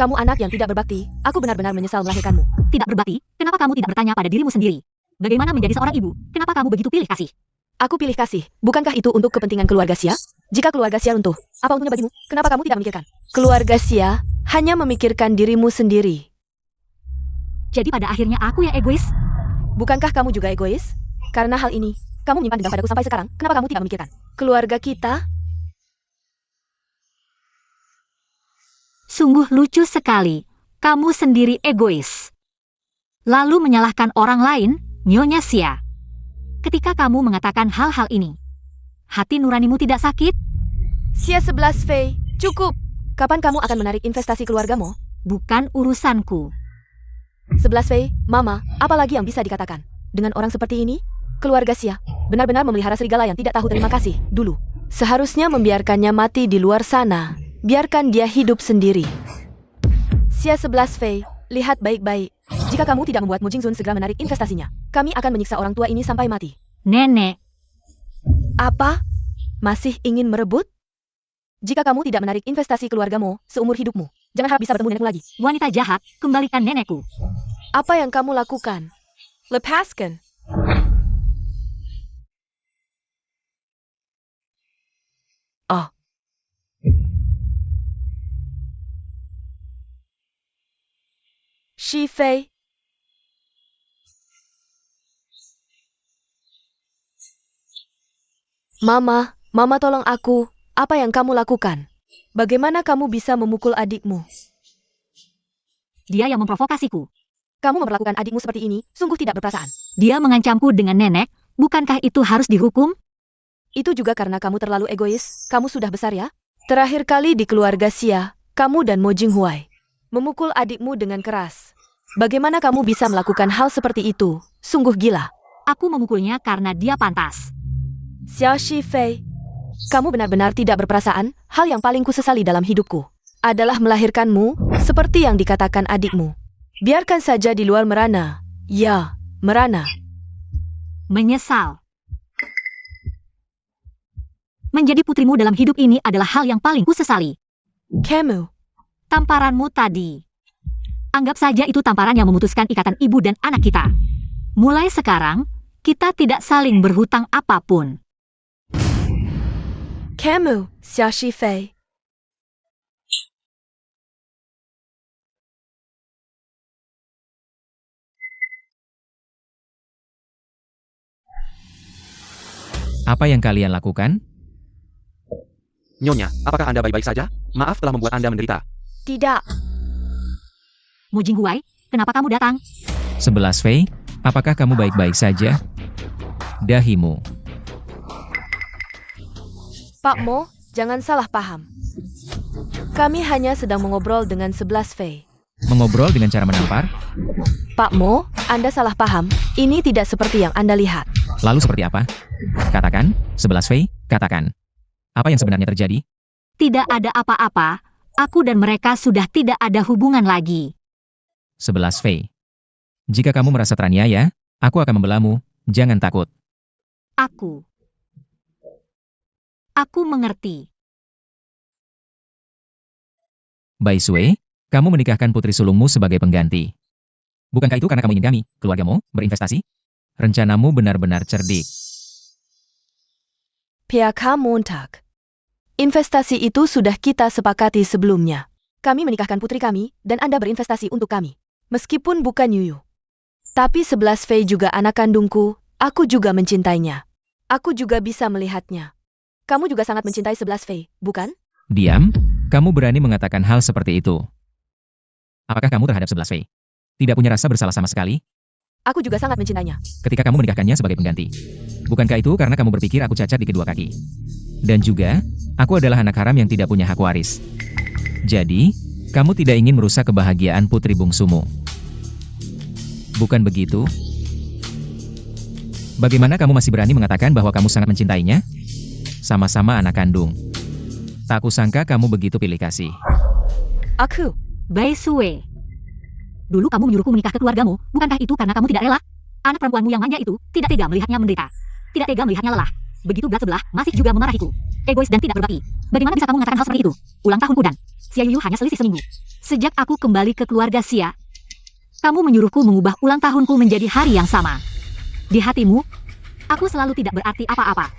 S4: Kamu anak yang tidak berbakti, aku benar-benar menyesal melahirkanmu.
S2: Tidak berbakti, kenapa kamu tidak bertanya pada dirimu sendiri? Bagaimana menjadi seorang ibu? Kenapa kamu begitu pilih kasih?
S4: Aku pilih kasih, bukankah itu untuk kepentingan keluarga Xia? Jika keluarga Xia runtuh, apa untungnya bagimu? Kenapa kamu tidak memikirkan? Keluarga Xia hanya memikirkan dirimu sendiri.
S2: Jadi pada akhirnya aku yang egois?
S4: Bukankah kamu juga egois? Karena hal ini, kamu menyimpan dendam padaku sampai sekarang, kenapa kamu tidak memikirkan? Keluarga kita?
S2: Sungguh lucu sekali. Kamu sendiri egois. Lalu menyalahkan orang lain, Nyonya Xia. Ketika kamu mengatakan hal-hal ini, hati nuranimu tidak sakit?
S4: Xia 11 Fei, cukup. Kapan kamu akan menarik investasi keluargamu?
S2: Bukan urusanku.
S4: 11 Fei, Mama, apalagi yang bisa dikatakan? Dengan orang seperti ini, keluarga Xia benar-benar memelihara serigala yang tidak tahu terima kasih dulu. Seharusnya membiarkannya mati di luar sana. Biarkan dia hidup sendiri. Xia 11 Fei, lihat baik-baik. Jika kamu tidak membuat Mu Jingzun segera menarik investasinya, kami akan menyiksa orang tua ini sampai mati.
S2: Nenek,
S4: Apa? Masih ingin merebut? Jika kamu tidak menarik investasi keluargamu seumur hidupmu, jangan harap bisa bertemu nenekmu lagi.
S2: wanita jahat, kembalikan nenekku.
S4: Apa yang kamu lakukan? Lepaskan. Oh. Shi Fei. Mama tolong aku. Apa yang kamu lakukan? Bagaimana kamu bisa memukul adikmu?
S2: Dia yang memprovokasiku.
S4: Kamu memperlakukan adikmu seperti ini, sungguh tidak berperasaan.
S2: Dia mengancamku dengan nenek, bukankah itu harus dihukum?
S4: Itu juga karena kamu terlalu egois. Kamu sudah besar ya? Terakhir kali di keluarga Xia, kamu dan Mo Jinghuai memukul adikmu dengan keras. Bagaimana kamu bisa melakukan hal seperti itu? Sungguh gila.
S2: Aku memukulnya karena dia pantas.
S4: Xiao Shifei, kamu benar-benar tidak berperasaan. Hal yang paling kusesali dalam hidupku adalah melahirkanmu seperti yang dikatakan adikmu. Biarkan saja di luar merana. Ya, merana.
S2: Menyesal. Menjadi putrimu dalam hidup ini adalah hal yang paling kusesali.
S4: Kamu.
S2: Tamparanmu tadi. Anggap saja itu tamparan yang memutuskan ikatan ibu dan anak kita. Mulai sekarang, kita tidak saling berhutang apapun.
S4: Kamu, Xiao Shifei.
S1: Apa yang kalian lakukan?
S3: Nyonya, apakah Anda baik-baik saja? Maaf telah membuat Anda menderita.
S4: Tidak.
S2: Mo Jinghuai, kenapa kamu datang?
S1: 11 Fei, apakah kamu baik-baik saja? Dahimu.
S4: Pak Mo, jangan salah paham. Kami hanya sedang mengobrol dengan 11 Fei.
S1: Mengobrol dengan cara menampar?
S4: Pak Mo, Anda salah paham. Ini tidak seperti yang Anda lihat.
S1: Lalu seperti apa? Katakan, 11 Fei, katakan. Apa yang sebenarnya terjadi?
S2: Tidak ada apa-apa. Aku dan mereka sudah tidak ada hubungan lagi.
S1: 11 Fei. Jika kamu merasa teraniaya, aku akan membelamu. Jangan takut.
S2: Aku mengerti.
S1: Bai Sui, kamu menikahkan putri sulungmu sebagai pengganti. Bukankah itu karena kamu ingin kami, keluargamu, berinvestasi? Rencanamu benar-benar cerdik.
S4: PHK Montag. Investasi itu sudah kita sepakati sebelumnya. Kami menikahkan putri kami, dan Anda berinvestasi untuk kami. Meskipun bukan Yuyu. Tapi 11 Fei juga anak kandungku, aku juga mencintainya. Aku juga bisa melihatnya. Kamu juga sangat mencintai 11 Fei, bukan?
S1: Diam, kamu berani mengatakan hal seperti itu. Apakah kamu terhadap 11 Fei tidak punya rasa bersalah sama sekali?
S4: Aku juga sangat mencintainya.
S1: Ketika kamu menikahkannya sebagai pengganti. Bukankah itu karena kamu berpikir aku cacat di kedua kaki? Dan juga, aku adalah anak haram yang tidak punya hak waris. Jadi, kamu tidak ingin merusak kebahagiaan putri bungsumu. Bukan begitu? Bagaimana kamu masih berani mengatakan bahwa kamu sangat mencintainya? Sama-sama anak kandung. Tak kusangka kamu begitu pilih kasih.
S4: Aku.
S2: Bai Sui. Dulu kamu menyuruhku menikah ke keluargamu, bukankah itu karena kamu tidak rela? Anak perempuanmu yang manja itu tidak tega melihatnya menderita. Tidak tega melihatnya lelah. Begitu belah sebelah, masih juga memarahiku. Egois dan tidak berbakti. Bagaimana bisa kamu mengatakan hal seperti itu? Ulang tahunku dan Xia Yuyu hanya selisih seminggu. Sejak aku kembali ke keluarga Xia, kamu menyuruhku mengubah ulang tahunku menjadi hari yang sama. Di hatimu, aku selalu tidak berarti apa-apa.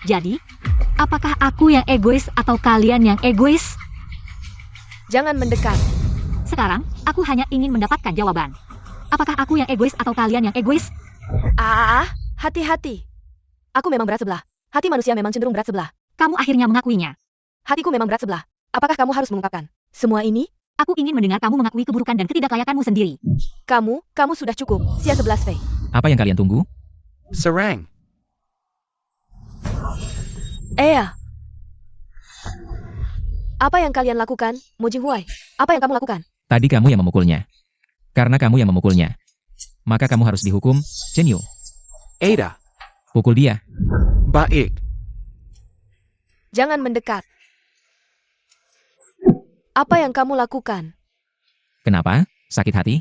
S2: Jadi, apakah aku yang egois atau kalian yang egois?
S4: Jangan mendekat.
S2: Sekarang, aku hanya ingin mendapatkan jawaban. Apakah aku yang egois atau kalian yang egois?
S4: Hati-hati. Aku memang berat sebelah. Hati manusia memang cenderung berat sebelah.
S2: Kamu akhirnya mengakuinya.
S4: Hatiku memang berat sebelah. Apakah kamu harus mengungkapkan semua ini?
S2: Aku ingin mendengar kamu mengakui keburukan dan ketidaklayakanmu sendiri.
S4: Kamu sudah cukup. Xia 11 Fei.
S1: Apa yang kalian tunggu?
S3: Serang.
S4: Apa yang kalian lakukan, Mo Jinghuai? Apa yang kamu lakukan?
S1: Tadi kamu yang memukulnya. Karena kamu yang memukulnya, maka kamu harus dihukum, Chen Yu.
S3: Ada.
S1: Pukul dia.
S3: Baik.
S4: Jangan mendekat. Apa yang kamu lakukan?
S1: Kenapa? Sakit hati?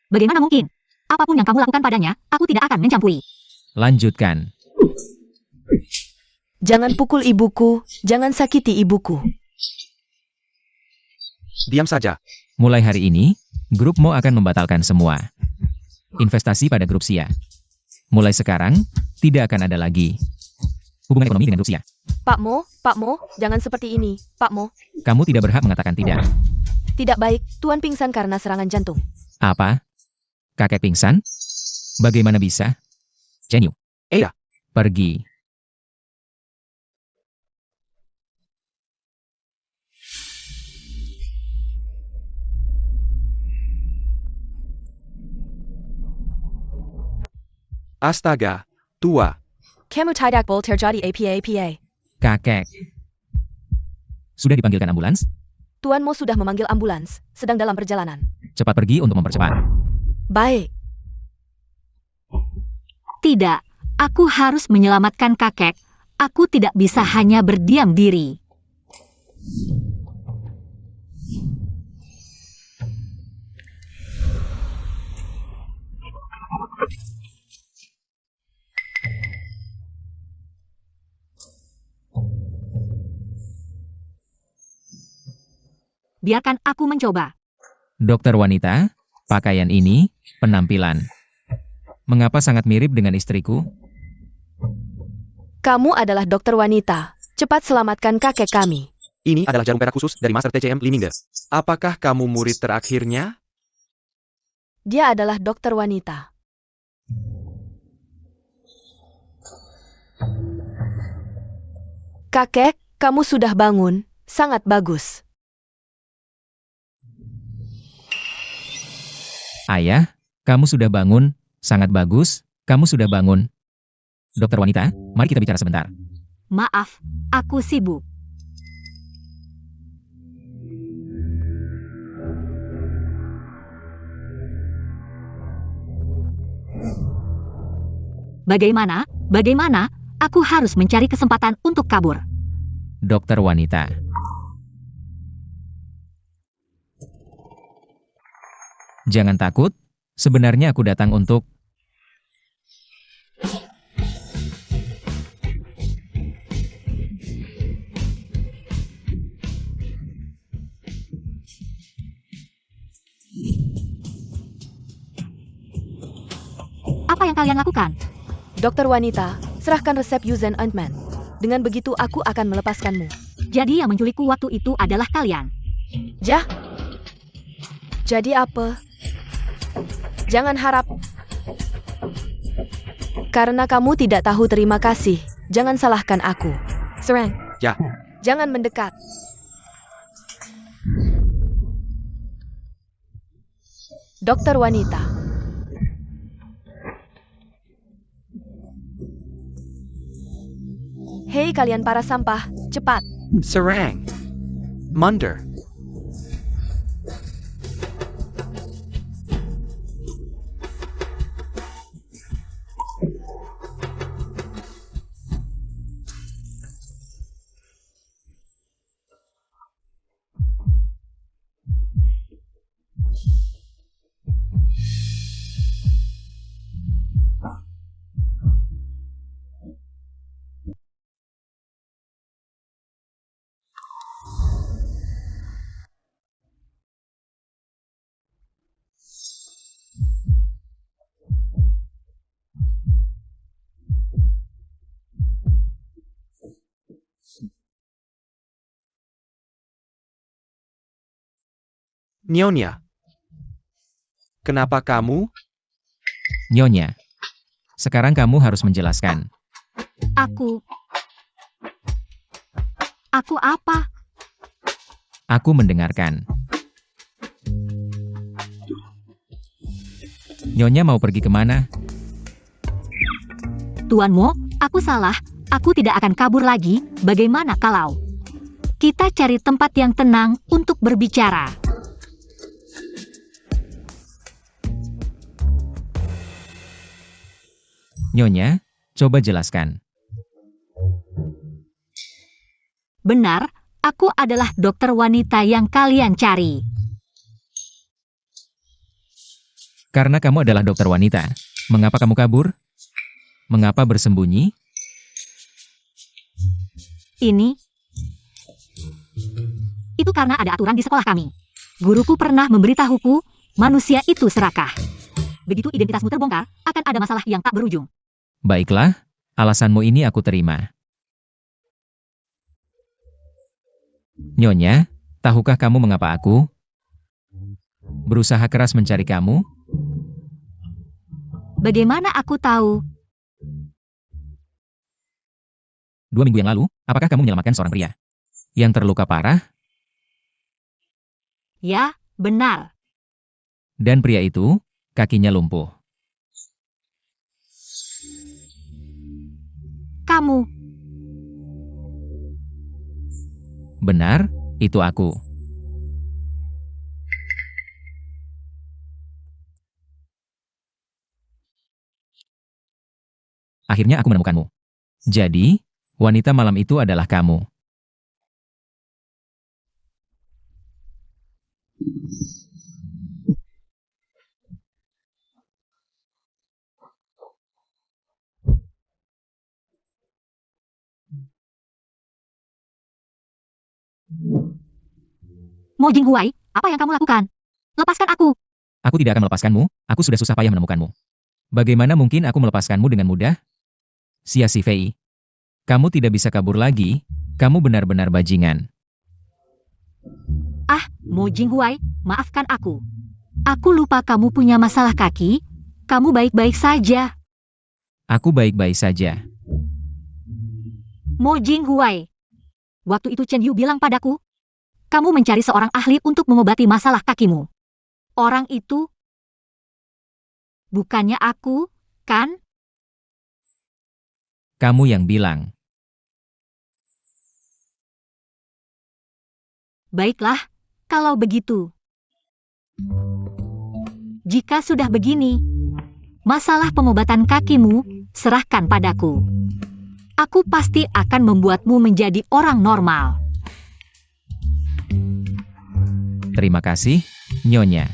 S2: Bagaimana mungkin? Apapun yang kamu lakukan padanya, aku tidak akan mencampuri.
S1: Lanjutkan.
S4: Jangan pukul ibuku, jangan sakiti ibuku.
S3: Diam saja.
S1: Mulai hari ini, grup Mo akan membatalkan semua investasi pada grup Xia. Mulai sekarang, tidak akan ada lagi hubungan ekonomi dengan grup Xia.
S4: Pak Mo, jangan seperti ini, Pak Mo.
S1: Kamu tidak berhak mengatakan tidak.
S4: Tidak baik, Tuan pingsan karena serangan jantung.
S1: Apa? Kakek pingsan? Bagaimana bisa? Chen Yu.
S3: Ada.
S1: Pergi.
S3: Astaga. Tua.
S4: Kamu tidak boleh terjadi apa-apa.
S1: Kakek. Sudah dipanggilkan ambulans?
S4: Tuan Mo sudah memanggil ambulans, sedang dalam perjalanan.
S1: Cepat pergi untuk mempercepat.
S4: Baik.
S2: Tidak, aku harus menyelamatkan kakek. Aku tidak bisa hanya berdiam diri. Biarkan aku mencoba.
S1: Dokter wanita, pakaian ini, penampilan. Mengapa sangat mirip dengan istriku?
S4: Kamu adalah dokter wanita. Cepat selamatkan kakek kami.
S3: Ini adalah jarum perak khusus dari Master TCM Limingde. Apakah kamu murid terakhirnya?
S4: Dia adalah dokter wanita. Kakek, kamu sudah bangun. Sangat bagus.
S1: Ayah, kamu sudah bangun, sangat bagus, kamu sudah bangun. Dokter wanita, mari kita bicara sebentar.
S2: Maaf, aku sibuk. Bagaimana? Aku harus mencari kesempatan untuk kabur.
S1: Dokter wanita. Jangan takut, sebenarnya aku datang untuk...
S2: Apa yang kalian lakukan?
S4: Dokter wanita, serahkan resep Yuzen Ointment. Dengan begitu aku akan melepaskanmu.
S2: Jadi yang menculikku waktu itu adalah kalian.
S4: Jadi apa? Jangan harap. Karena kamu tidak tahu terima kasih, jangan salahkan aku. Serang.
S3: Ya.
S4: Jangan mendekat. Dokter wanita. Hei kalian para sampah, cepat.
S3: Serang. Mundur. Nyonya. Kenapa kamu?
S1: Nyonya. Sekarang kamu harus menjelaskan.
S2: Aku apa?
S1: Aku mendengarkan. Nyonya mau pergi kemana?
S2: Tuan Mo, aku salah. Aku tidak akan kabur lagi. Bagaimana kalau kita cari tempat yang tenang untuk berbicara?
S1: Nyonya, coba jelaskan.
S2: Benar, aku adalah dokter wanita yang kalian cari.
S1: Karena kamu adalah dokter wanita, mengapa kamu kabur? Mengapa bersembunyi?
S2: Itu karena ada aturan di sekolah kami. Guruku pernah memberitahuku, manusia itu serakah. Begitu identitasmu terbongkar, akan ada masalah yang tak berujung.
S1: Baiklah, alasanmu ini aku terima. Nyonya, tahukah kamu mengapa aku berusaha keras mencari kamu?
S2: Bagaimana aku tahu?
S1: 2 minggu yang lalu, apakah kamu menyelamatkan seorang pria yang terluka parah?
S2: Ya, benar.
S1: Dan pria itu, kakinya lumpuh.
S2: Kamu,
S1: Benar, itu aku. Akhirnya aku menemukanmu. Jadi, wanita malam itu adalah kamu.
S2: Mo Jinghuai, apa yang kamu lakukan? Lepaskan aku.
S1: Aku tidak akan melepaskanmu, aku sudah susah payah menemukanmu. Bagaimana mungkin aku melepaskanmu dengan mudah? Xia Xifei. Kamu tidak bisa kabur lagi, kamu benar-benar bajingan.
S2: Mo Jinghuai, maafkan aku. Aku lupa kamu punya masalah kaki. Kamu baik-baik saja.
S1: Aku baik-baik saja.
S2: Mo Jinghuai. Waktu itu Chen Yu bilang padaku, kamu mencari seorang ahli untuk mengobati masalah kakimu. Orang itu bukannya aku, kan?
S1: Kamu yang bilang.
S2: Baiklah, kalau begitu. Jika sudah begini, masalah pengobatan kakimu, serahkan padaku. Aku pasti akan membuatmu menjadi orang normal.
S1: Terima kasih, Nyonya.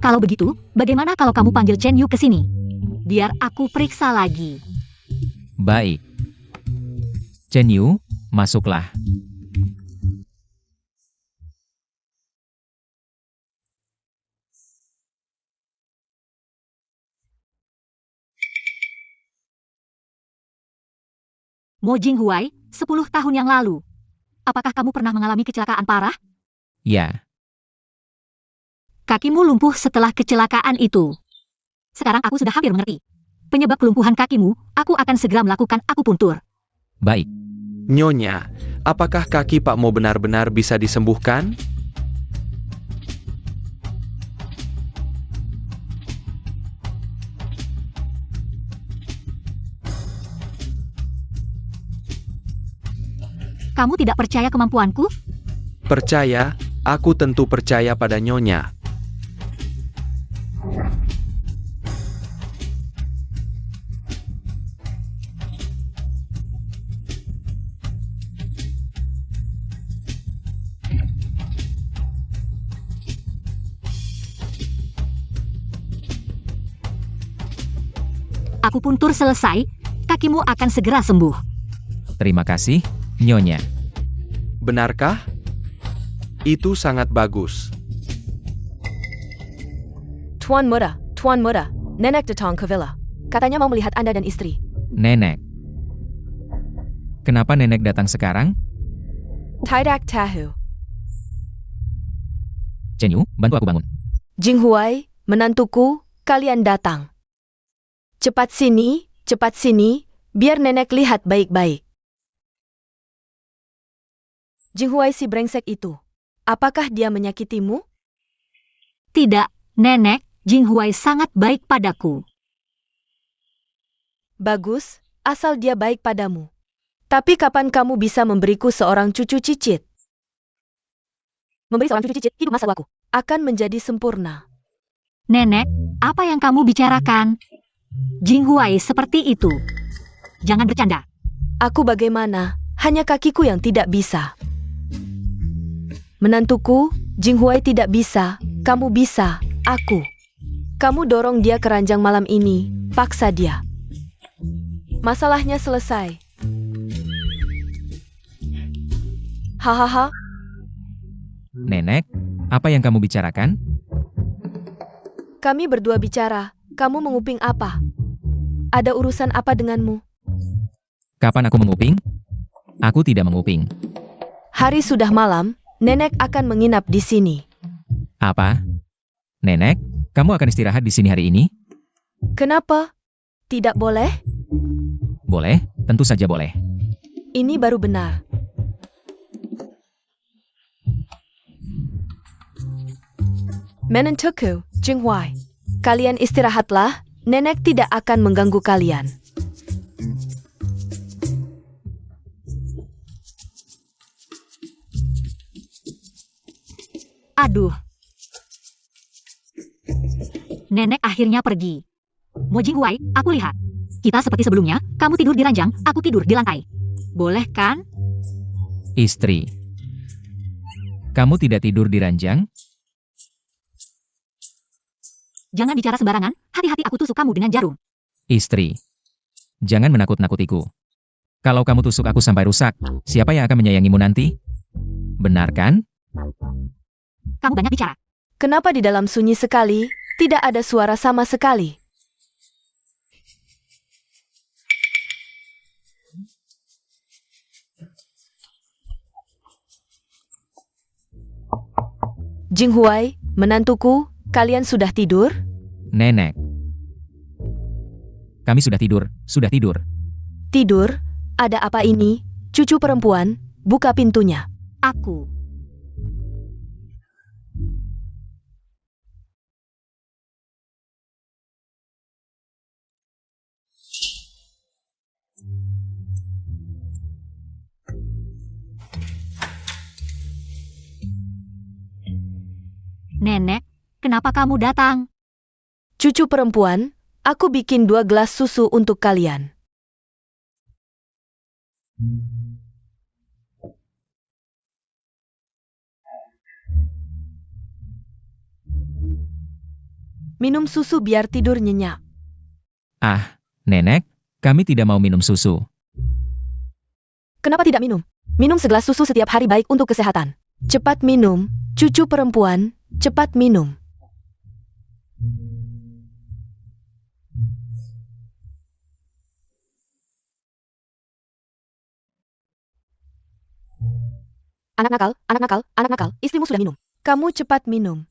S2: Kalau begitu, bagaimana kalau kamu panggil Chen Yu ke sini? Biar aku periksa lagi.
S1: Baik. Chen Yu, masuklah.
S2: Mo Jinghuai, 10 tahun yang lalu. Apakah kamu pernah mengalami kecelakaan parah?
S1: Ya,
S2: Kakimu lumpuh setelah kecelakaan itu. Sekarang aku sudah hampir mengerti. Penyebab kelumpuhan kakimu, aku akan segera melakukan akupuntur.
S1: baik.
S3: Nyonya, apakah kaki Pak Mo benar-benar bisa disembuhkan?
S2: Kamu tidak percaya kemampuanku?
S3: Percaya, aku tentu percaya pada Nyonya.
S2: Akupuntur selesai, kakimu akan segera sembuh.
S1: Terima kasih, Nyonya.
S3: Benarkah? Itu sangat bagus.
S4: Tuan Muda, Nenek datang ke villa. Katanya mau melihat Anda dan istri.
S1: Nenek. Kenapa nenek datang sekarang?
S4: Tidak tahu.
S1: Chen Yu, bantu aku bangun.
S4: Jinghuai, menantuku, kalian datang. Cepat sini, biar nenek lihat baik-baik. Jinghuai si brengsek itu. Apakah dia menyakitimu?
S2: Tidak, Nenek, Jinghuai sangat baik padaku.
S4: Bagus, asal dia baik padamu. Tapi kapan kamu bisa memberiku seorang cucu cicit?
S2: Memberi seorang cucu cicit hidup masa tuaku.
S4: Akan menjadi sempurna.
S2: Nenek, apa yang kamu bicarakan? Jinghuai seperti itu. Jangan bercanda.
S4: Aku bagaimana? Hanya kakiku yang tidak bisa. Menantuku, Jinghuai tidak bisa. Kamu bisa, aku. Kamu dorong dia ke ranjang malam ini. Paksa dia. Masalahnya selesai. Hahaha,
S1: Nenek, apa yang kamu bicarakan?
S4: kami berdua bicara. Kamu menguping apa? Ada urusan apa denganmu?
S1: Kapan aku menguping? Aku tidak menguping.
S4: Hari sudah malam, nenek akan menginap di sini.
S1: Apa? Nenek, kamu akan istirahat di sini hari ini?
S4: Kenapa? Tidak boleh?
S1: Boleh, tentu saja boleh.
S4: Ini baru benar. Menentuku, Jinghuai. Kalian istirahatlah, nenek tidak akan mengganggu kalian.
S2: Aduh. Nenek akhirnya pergi. Mo Jinghuai, aku lihat. Kita seperti sebelumnya, kamu tidur di ranjang, aku tidur di lantai. Boleh kan?
S1: Istri. Kamu tidak tidur di ranjang?
S2: Jangan bicara sembarangan, hati-hati aku tusuk kamu dengan jarum.
S1: Istri. Jangan menakut-nakutiku. Kalau kamu tusuk aku sampai rusak, siapa yang akan menyayangimu nanti? Benar kan?
S2: Kamu banyak bicara.
S4: Kenapa di dalam sunyi sekali, tidak ada suara sama sekali? Jinghuai, menantuku, kalian sudah tidur?
S1: Nenek. Kami sudah tidur, sudah tidur.
S4: Tidur? Ada apa ini? Cucu perempuan, buka pintunya.
S2: Aku. Nenek, kenapa kamu datang?
S4: Cucu perempuan, aku bikin 2 gelas susu untuk kalian. Minum susu biar tidur nyenyak.
S1: Ah, Nenek, kami tidak mau minum susu.
S4: Kenapa tidak minum? Minum segelas susu setiap hari baik untuk kesehatan. Cepat minum, cucu perempuan, cepat minum. Anak nakal, anak nakal, anak nakal, istrimu sudah minum. Kamu cepat minum.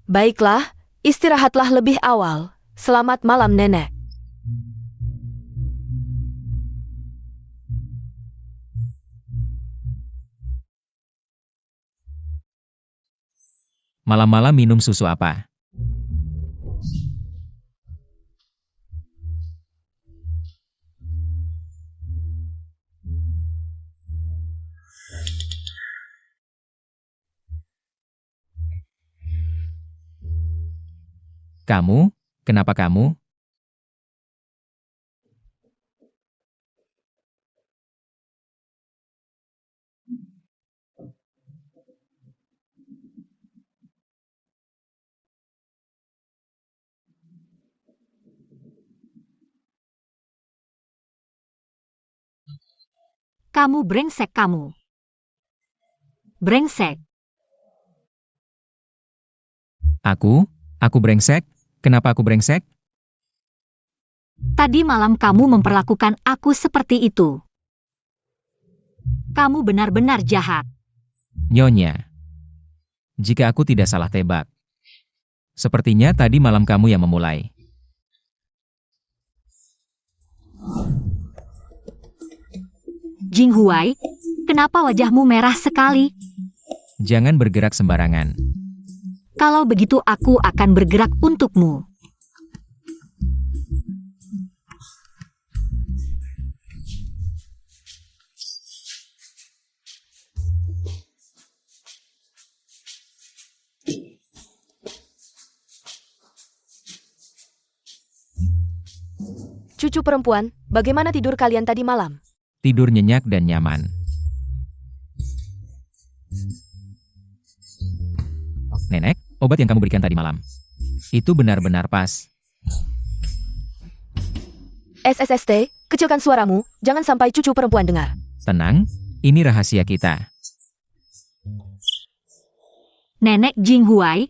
S4: Baiklah, istirahatlah lebih awal. Selamat malam, Nenek.
S1: Malam-malam minum susu apa? Kamu? Kenapa kamu?
S2: Kamu brengsek kamu. Brengsek.
S1: Aku brengsek? Kenapa aku brengsek?
S2: Tadi malam kamu memperlakukan aku seperti itu. Kamu benar-benar jahat.
S1: Nyonya. Jika aku tidak salah tebak. Sepertinya tadi malam kamu yang memulai.
S2: Jinghuai, kenapa wajahmu merah sekali?
S1: Jangan bergerak sembarangan.
S2: Kalau begitu aku akan bergerak untukmu.
S4: Cucu perempuan, bagaimana tidur kalian tadi malam?
S1: Tidur nyenyak dan nyaman. Nenek, obat yang kamu berikan tadi malam. Itu benar-benar pas.
S4: SSST, kecilkan suaramu, jangan sampai cucu perempuan dengar.
S1: Tenang, ini rahasia kita.
S2: Nenek Jinghuai,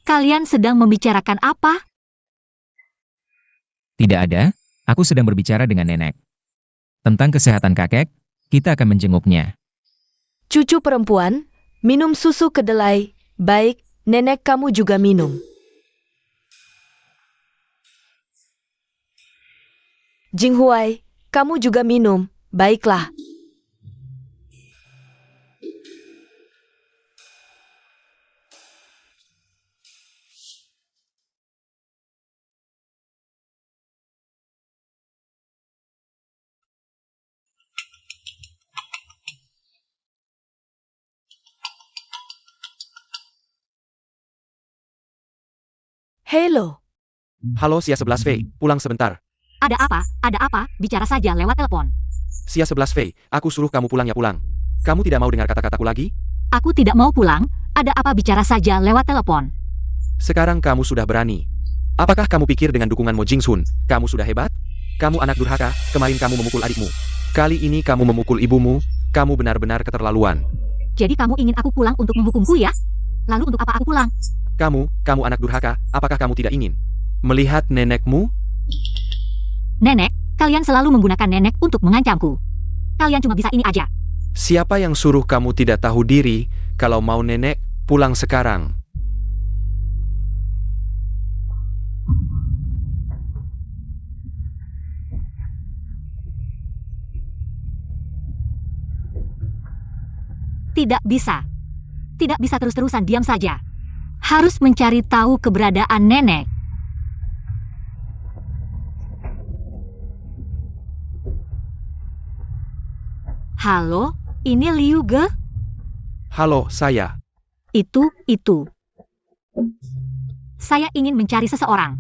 S2: kalian sedang membicarakan apa?
S1: Tidak ada, aku sedang berbicara dengan nenek. Tentang kesehatan kakek, kita akan menjenguknya.
S4: Cucu perempuan, minum susu kedelai. Baik, nenek kamu juga minum. Jinghuai, kamu juga minum. Baiklah. Halo.
S3: Halo Sia 11V, pulang sebentar.
S2: Ada apa? Ada apa? Bicara saja lewat telepon.
S3: Sia 11V, aku suruh kamu pulang ya pulang. Kamu tidak mau dengar kata-kataku lagi?
S2: Aku tidak mau pulang. Ada apa? Bicara saja lewat telepon.
S3: Sekarang kamu sudah berani. Apakah kamu pikir dengan dukungan Mo Jingsun, kamu sudah hebat? Kamu anak durhaka, kemarin kamu memukul adikmu. Kali ini kamu memukul ibumu, kamu benar-benar keterlaluan.
S2: Jadi kamu ingin aku pulang untuk menghukumku ya? Lalu untuk apa aku pulang?
S3: Kamu anak durhaka, apakah kamu tidak ingin melihat nenekmu?
S2: Nenek, kalian selalu menggunakan nenek untuk mengancamku. Kalian cuma bisa ini aja.
S3: Siapa yang suruh kamu tidak tahu diri, kalau mau nenek, pulang sekarang.
S2: Tidak bisa. Tidak bisa terus-terusan diam saja. Harus mencari tahu keberadaan nenek. Halo, ini Liu Ge?
S3: Halo, saya.
S2: Itu. Saya ingin mencari seseorang.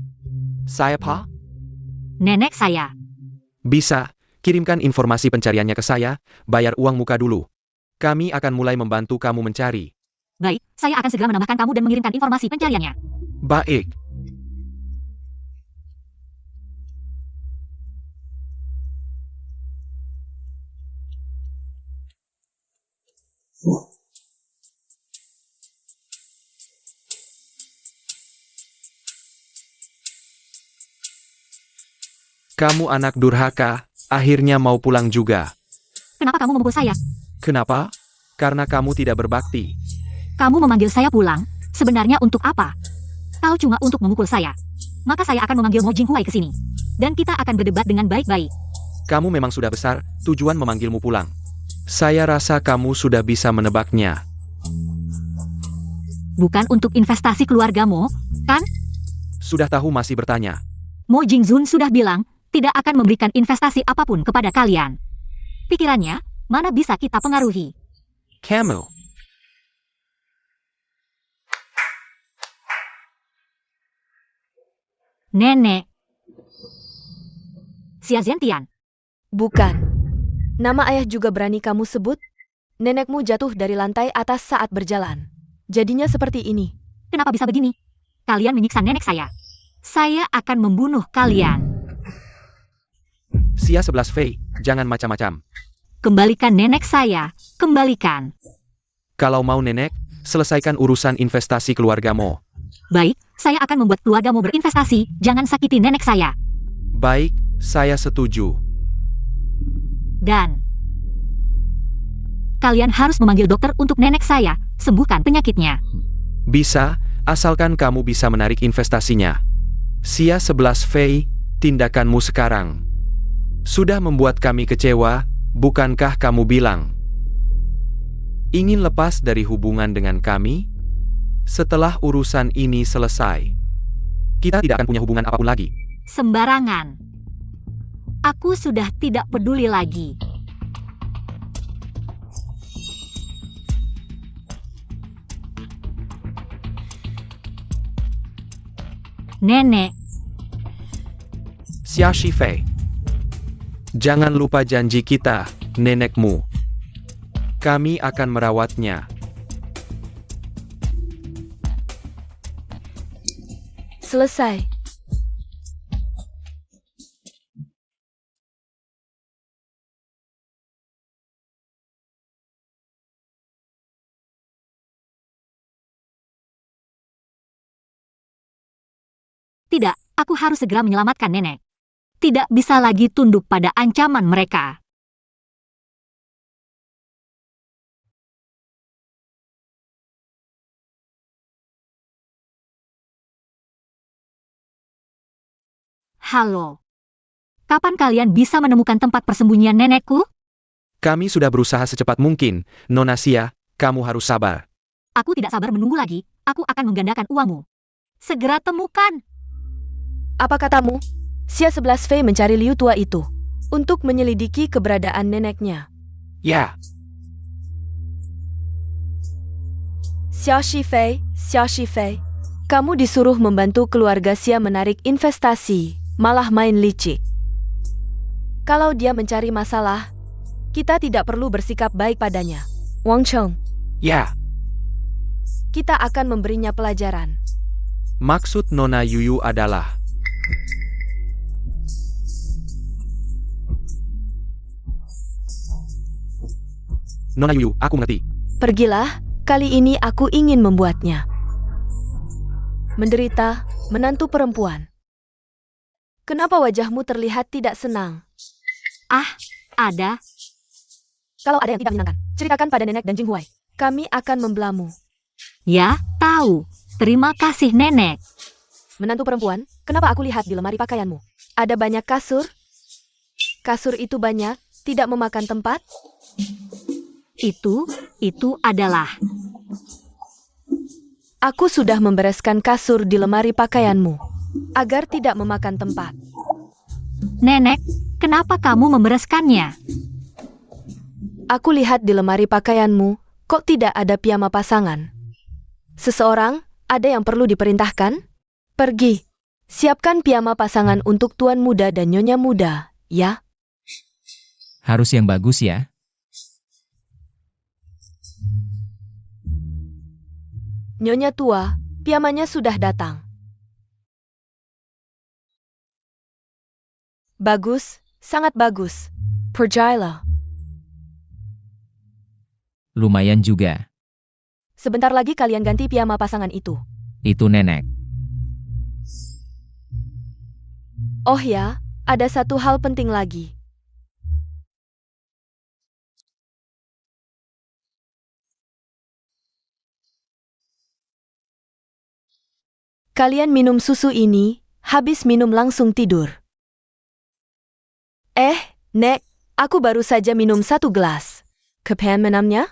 S3: Saya Pak?
S2: Nenek saya.
S3: Bisa, kirimkan informasi pencariannya ke saya, bayar uang muka dulu. Kami akan mulai membantu kamu mencari.
S2: Baik, saya akan segera menambahkan kamu dan mengirimkan informasi pencariannya.
S3: Baik. Kamu anak durhaka, akhirnya mau pulang juga.
S2: Kenapa kamu memukul saya?
S3: Kenapa? Karena kamu tidak berbakti.
S2: Kamu memanggil saya pulang, sebenarnya untuk apa? Kalau cuma untuk memukul saya, maka saya akan memanggil Mo Jinghuai ke sini. Dan kita akan berdebat dengan baik-baik.
S3: Kamu memang sudah besar, tujuan memanggilmu pulang. Saya rasa kamu sudah bisa menebaknya.
S2: Bukan untuk investasi keluargamu, kan?
S3: Sudah tahu masih bertanya.
S2: Mo Jingzun sudah bilang, tidak akan memberikan investasi apapun kepada kalian. Pikirannya, mana bisa kita pengaruhi?
S3: Kamu.
S2: Nenek. Xia Zhentian.
S4: Bukan. Nama ayah juga berani kamu sebut? Nenekmu jatuh dari lantai atas saat berjalan. Jadinya seperti ini.
S2: Kenapa bisa begini? Kalian menyiksa nenek saya. Saya akan membunuh kalian.
S3: Sia 11V, jangan macam-macam.
S2: Kembalikan nenek saya. Kembalikan.
S3: Kalau mau nenek, selesaikan urusan investasi keluargamu.
S2: Baik, saya akan membuat keluargamu berinvestasi, jangan sakiti nenek saya.
S3: Baik, saya setuju.
S2: Dan kalian harus memanggil dokter untuk nenek saya, sembuhkan penyakitnya.
S3: Bisa, asalkan kamu bisa menarik investasinya. Sia 11 Fei, tindakanmu sekarang sudah membuat kami kecewa, bukankah kamu bilang ingin lepas dari hubungan dengan kami? Setelah urusan ini selesai, kita tidak akan punya hubungan apapun lagi.
S2: Sembarangan. Aku sudah tidak peduli lagi. Nenek,
S3: Xia Shifei, jangan lupa janji kita, nenekmu. Kami akan merawatnya.
S4: Selesai.
S2: tidak, aku harus segera menyelamatkan nenek. Tidak bisa lagi tunduk pada ancaman mereka. Halo. Kapan kalian bisa menemukan tempat persembunyian nenekku?
S3: Kami sudah berusaha secepat mungkin, Nona Xia, kamu harus sabar.
S2: Aku tidak sabar menunggu lagi. Aku akan menggandakan uangmu. Segera temukan.
S4: Apa katamu? Sia 11 Fei mencari Liu tua itu untuk menyelidiki keberadaan neneknya.
S3: Ya,
S4: Xiao Shifei, kamu disuruh membantu keluarga Xia menarik investasi, malah main licik. Kalau dia mencari masalah, kita tidak perlu bersikap baik padanya. Wang Cheng,
S3: ya.
S4: kita akan memberinya pelajaran.
S3: Maksud Nona Yuyu adalah Nona Yuyu, aku mengerti.
S4: Pergilah, kali ini aku ingin membuatnya menderita, menantu perempuan. Kenapa wajahmu terlihat tidak senang?
S2: Ada.
S4: Kalau ada yang tidak menyenangkan, ceritakan pada nenek dan Jing Huai. Kami akan membelamu.
S2: Ya, tahu. Terima kasih, nenek.
S4: Menantu perempuan, kenapa aku lihat di lemari pakaianmu? Ada banyak kasur? Kasur itu banyak, tidak memakan tempat?
S2: Itu adalah.
S4: Aku sudah membereskan kasur di lemari pakaianmu, agar tidak memakan tempat.
S2: Nenek, kenapa kamu membereskannya?
S4: Aku lihat di lemari pakaianmu, kok tidak ada piyama pasangan? Seseorang, ada yang perlu diperintahkan? Pergi, siapkan piyama pasangan untuk tuan muda dan nyonya muda, ya?
S1: Harus yang bagus ya.
S4: Nyonya tua, piyamanya sudah datang. Bagus, sangat bagus. Pergilah.
S1: Lumayan juga.
S4: Sebentar lagi kalian ganti piyama pasangan itu.
S1: Itu nenek.
S4: Oh ya, ada satu hal penting lagi. Kalian minum susu ini, habis minum langsung tidur. Nek, aku baru saja minum 1 gelas. Kepengen minumnya?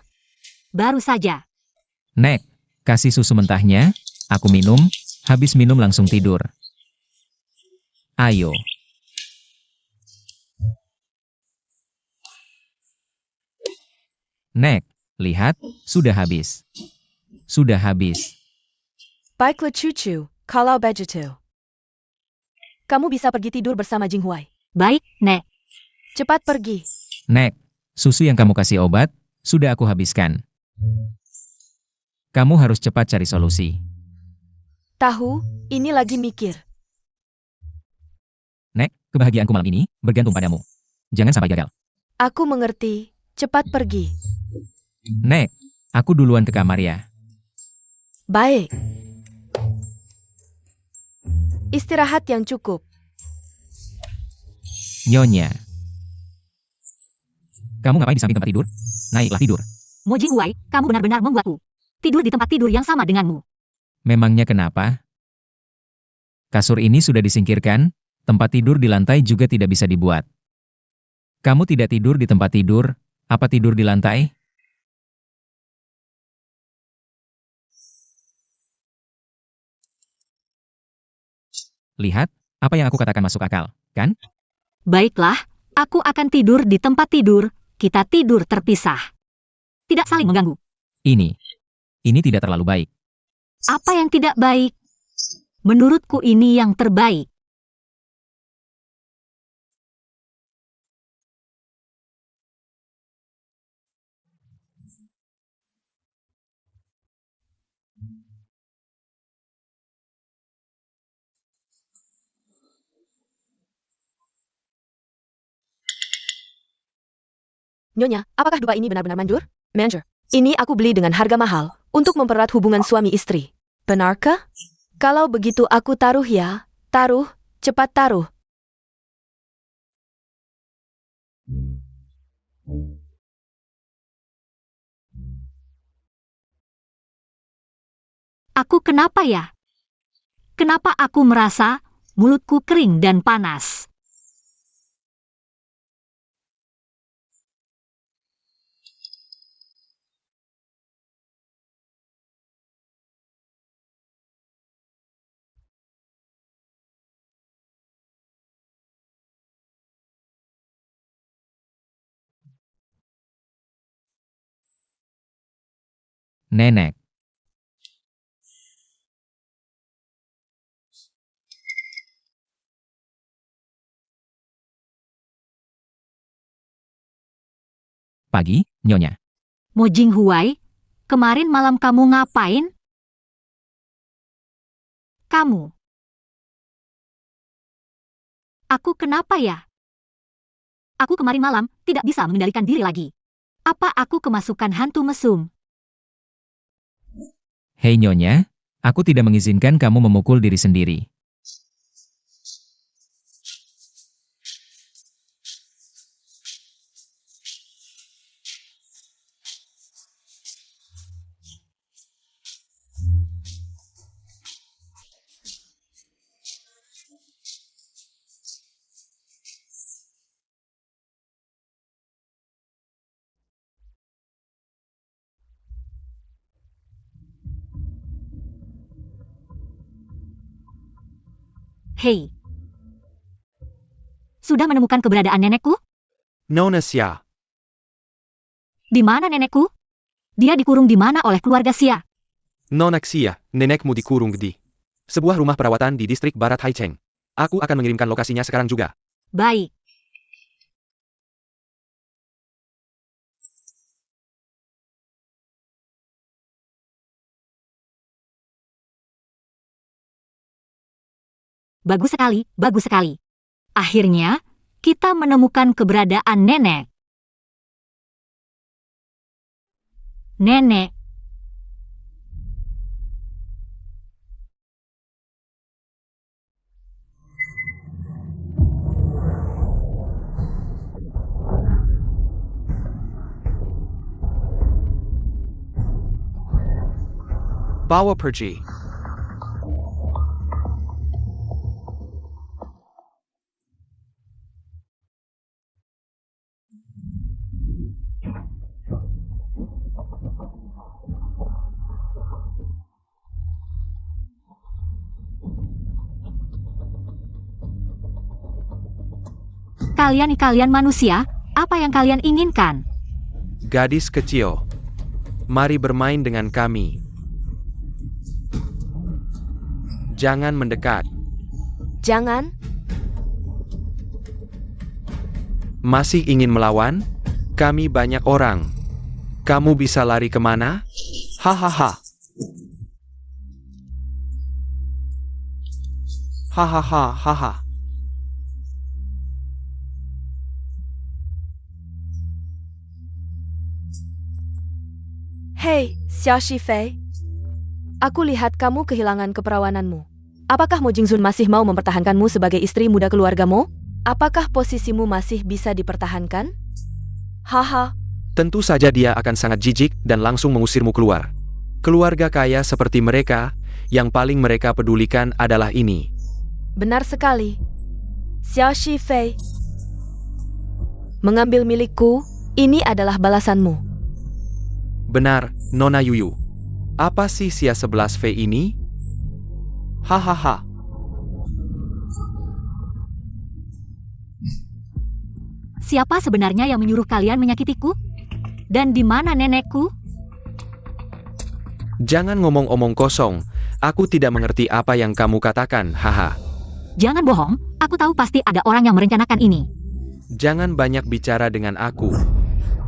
S2: Baru saja.
S1: Nek, kasih susu mentahnya, aku minum, habis minum langsung tidur. Ayo. Nek, lihat, sudah habis. Sudah habis.
S4: Baiklah cucu, kalau begitu. Kamu bisa pergi tidur bersama Jing Huai.
S2: Baik, Nek.
S4: Cepat pergi.
S1: Nek, susu yang kamu kasih obat, sudah aku habiskan. Kamu harus cepat cari solusi.
S4: Tahu, ini lagi mikir.
S1: Nek, kebahagiaanku malam ini bergantung padamu. Jangan sampai gagal.
S4: Aku mengerti, cepat pergi.
S1: Nek, aku duluan ke kamar ya.
S4: Baik. Istirahat yang cukup.
S1: Nyonya. Kamu ngapain di samping tempat tidur? Naiklah tidur.
S2: Mo Jinghuai, kamu benar-benar membuatku tidur di tempat tidur yang sama denganmu.
S1: Memangnya kenapa? Kasur ini sudah disingkirkan, tempat tidur di lantai juga tidak bisa dibuat. Kamu tidak tidur di tempat tidur, apa tidur di lantai? Lihat, apa yang aku katakan masuk akal, kan?
S2: Baiklah, aku akan tidur di tempat tidur, kita tidur terpisah. Tidak saling mengganggu.
S1: Ini tidak terlalu baik.
S2: Apa yang tidak baik? Menurutku ini yang terbaik.
S4: Nyonya, apakah dua ini benar-benar manjur? Manjur. Ini aku beli dengan harga mahal, untuk mempererat hubungan suami istri. Benarkah? Kalau begitu aku taruh ya. Taruh, cepat taruh.
S2: Aku kenapa ya? Kenapa aku merasa mulutku kering dan panas?
S1: Nenek. Pagi, Nyonya.
S2: Mo Jinghuai, kemarin malam kamu ngapain? Kamu. Aku kenapa ya? Aku kemarin malam tidak bisa mengendalikan diri lagi. Apa aku kemasukan hantu mesum?
S1: Hei Nyonya, aku tidak mengizinkan kamu memukul diri sendiri.
S2: Hei. Sudah menemukan keberadaan nenekku?
S3: Nona Xia.
S2: Di mana nenekku? Dia dikurung di mana oleh keluarga Xia?
S3: Nona Xia, nenekmu dikurung di sebuah rumah perawatan di distrik barat Haicheng. Aku akan mengirimkan lokasinya sekarang juga.
S2: Baik. Bagus sekali, bagus sekali. Akhirnya, kita menemukan keberadaan nenek. Nenek.
S3: Bawa pergi.
S2: Kalian manusia, apa yang kalian inginkan?
S3: Gadis kecil. Mari bermain dengan kami. Jangan mendekat.
S4: Jangan.
S3: Masih ingin melawan? Kami banyak orang. Kamu bisa lari kemana? Hahaha. Hahaha, haha.
S4: Hei, Xia Shifei. Aku lihat kamu kehilangan keperawananmu. Apakah Mo Jingzun masih mau mempertahankanmu sebagai istri muda keluargamu? Apakah posisimu masih bisa dipertahankan? Haha,
S3: Tentu saja dia akan sangat jijik dan langsung mengusirmu keluar. Keluarga kaya seperti mereka, yang paling mereka pedulikan adalah ini.
S4: benar sekali. Xiao Shifei. Mengambil milikku, ini adalah balasanmu.
S3: Benar, Nona Yuyu. Apa sih Xia 11 Fei ini? Hahaha.
S2: Siapa sebenarnya yang menyuruh kalian menyakitiku? Dan di mana nenekku?
S3: Jangan ngomong-omong kosong. Aku tidak mengerti apa yang kamu katakan, haha.
S2: Jangan bohong, aku tahu pasti ada orang yang merencanakan ini.
S3: Jangan banyak bicara dengan aku.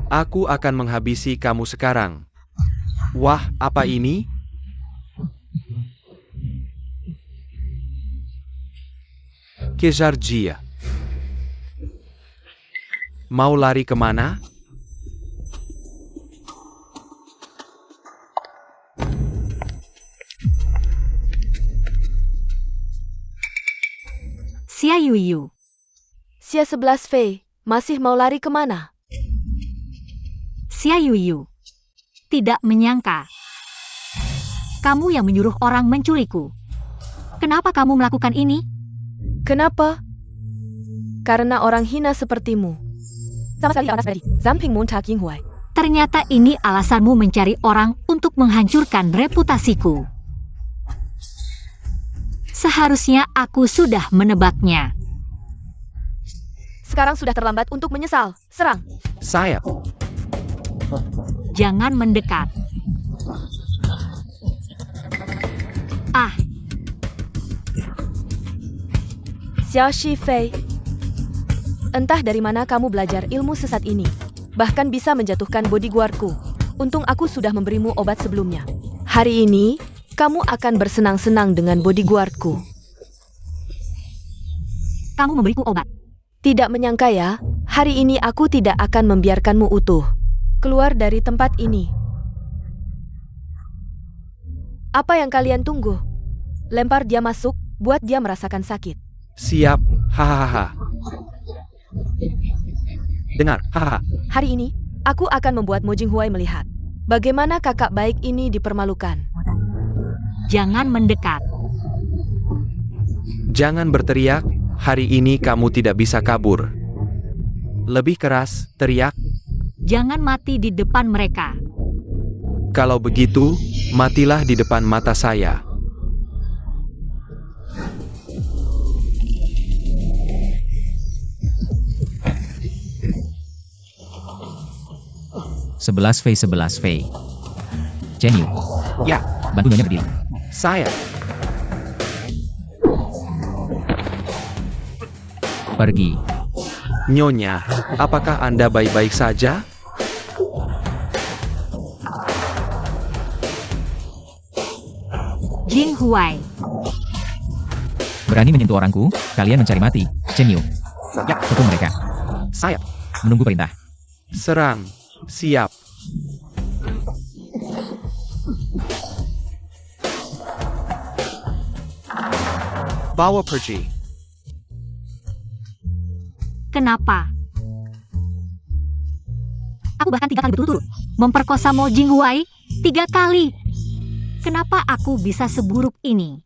S3: Aku akan menghabisi kamu sekarang. Wah, apa ini? Kejar Jia. Mau lari kemana?
S2: Xia Yuyu.
S4: Xia 11 Fei, masih mau lari kemana?
S2: Xia Yuyu. Tidak menyangka. Kamu yang menyuruh orang mencuriku. Kenapa kamu melakukan ini?
S4: Kenapa? Karena orang hina sepertimu. Sama sekali alas ready. Zamping Moon Tak Ying Huai.
S2: Ternyata ini alasanmu mencari orang untuk menghancurkan reputasiku. Seharusnya aku sudah menebaknya.
S4: Sekarang sudah terlambat untuk menyesal. Serang.
S3: Sayap.
S2: Jangan mendekat. Ah,
S4: Xiao Shifei. Entah dari mana kamu belajar ilmu sesat ini. Bahkan bisa menjatuhkan bodyguardku. Untung aku sudah memberimu obat sebelumnya. Hari ini, kamu akan bersenang-senang dengan bodyguardku.
S2: kamu memberiku obat.
S4: Tidak menyangka ya, hari ini aku tidak akan membiarkanmu utuh. Keluar dari tempat ini. Apa yang kalian tunggu? Lempar dia masuk, buat dia merasakan sakit.
S3: Siap, hahaha. Dengar, hahaha.
S4: Hari ini, aku akan membuat Mo Jinghuai melihat bagaimana kakak baik ini dipermalukan.
S2: Jangan mendekat.
S3: Jangan berteriak, hari ini kamu tidak bisa kabur. Lebih keras, teriak.
S2: Jangan mati di depan mereka.
S3: Kalau begitu, matilah di depan mata saya.
S1: Sebelas Fei. Chen Yu,
S3: Ya,
S1: bantu nyonya berdiri.
S3: saya.
S1: Pergi.
S3: Nyonya, apakah Anda baik-baik saja?
S2: Jing Huai.
S1: Berani menyentuh orangku, kalian mencari mati. Chen Yu,
S3: Ya,
S1: hukum mereka.
S3: saya.
S1: Menunggu perintah.
S3: Serang. Siap. Bawa pergi.
S2: Kenapa? Aku bahkan 3 kali berturut-turut memperkosa Mo Jinghuai 3 kali. Kenapa aku bisa seburuk ini?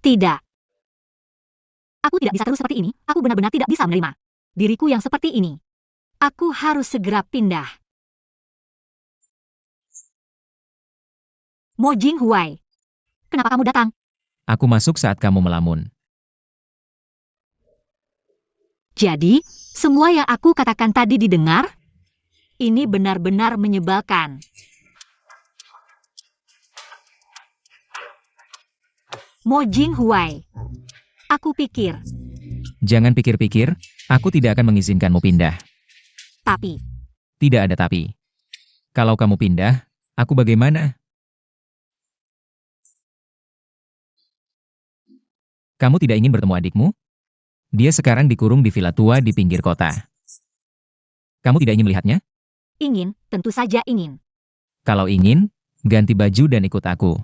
S2: Tidak. Aku tidak bisa terus seperti ini. Aku benar-benar tidak bisa menerima diriku yang seperti ini. Aku harus segera pindah. Mo Jinghuai, kenapa kamu datang?
S1: Aku masuk saat kamu melamun.
S2: Jadi, semua yang aku katakan tadi didengar? Ini benar-benar menyebalkan. Mo Jinghuai, aku pikir,
S1: Jangan pikir-pikir, aku tidak akan mengizinkanmu pindah.
S2: tapi
S1: Tidak ada tapi. Kalau kamu pindah, aku bagaimana? Kamu tidak ingin bertemu adikmu? Dia sekarang dikurung di villa tua di pinggir kota. Kamu tidak ingin melihatnya?
S2: ingin, tentu saja ingin.
S1: Kalau ingin, Ganti baju dan ikut aku.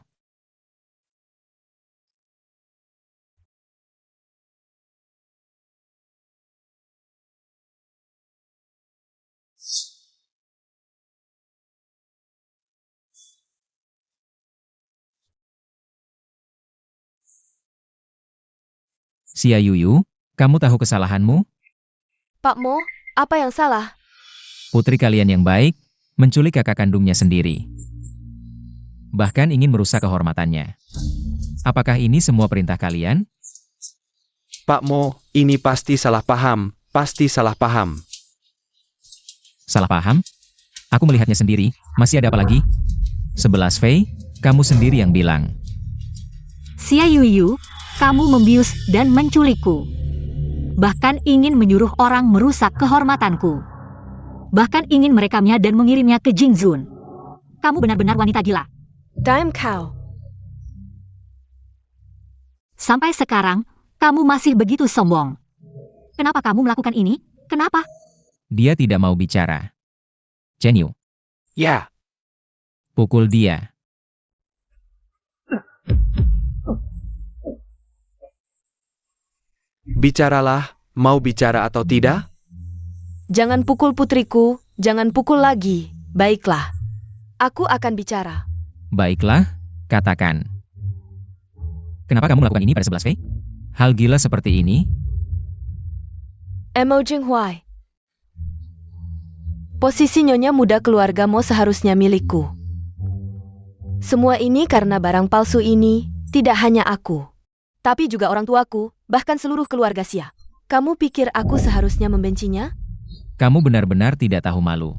S1: Xia Yuyu, kamu tahu kesalahanmu?
S4: Pak Mo, apa yang salah?
S1: Putri kalian yang baik, menculik kakak kandungnya sendiri. Bahkan ingin merusak kehormatannya. Apakah ini semua perintah kalian?
S3: Pak Mo, ini pasti salah paham, pasti salah paham.
S1: Salah paham? Aku melihatnya sendiri, masih ada apa lagi? 11 Fei, kamu sendiri yang bilang.
S2: Xia Yuyu, kamu membius dan menculikku. Bahkan ingin menyuruh orang merusak kehormatanku. Bahkan ingin merekamnya dan mengirimnya ke Jingzun. Kamu benar-benar wanita gila.
S4: Time cow.
S2: Sampai sekarang, kamu masih begitu sombong. Kenapa kamu melakukan ini? Kenapa?
S1: Dia tidak mau bicara. Chen Yu,
S3: Ya,
S1: pukul dia.
S3: bicaralah, mau bicara atau tidak?
S4: Jangan pukul putriku, jangan pukul lagi. Baiklah. Aku akan bicara.
S1: Baiklah, katakan. Kenapa kamu melakukan ini pada 11 Fei? Hal gila seperti ini?
S4: Emo Jinghuai. Posisi nyonya muda keluarga Mo seharusnya milikku. Semua ini karena barang palsu ini tidak hanya aku, tapi juga orang tuaku, bahkan seluruh keluarga Xia. Kamu pikir aku seharusnya membencinya?
S1: Kamu benar-benar tidak tahu malu.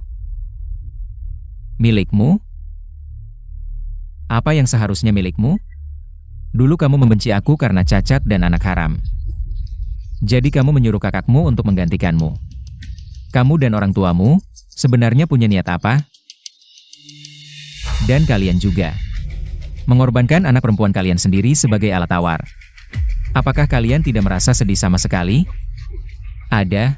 S1: Milikmu? Apa yang seharusnya milikmu? Dulu kamu membenci aku karena cacat dan anak haram. Jadi kamu menyuruh kakakmu untuk menggantikanmu. Kamu dan orang tuamu sebenarnya punya niat apa? Dan kalian juga. Mengorbankan anak perempuan kalian sendiri sebagai alat tawar. Apakah kalian tidak merasa sedih sama sekali? Ada.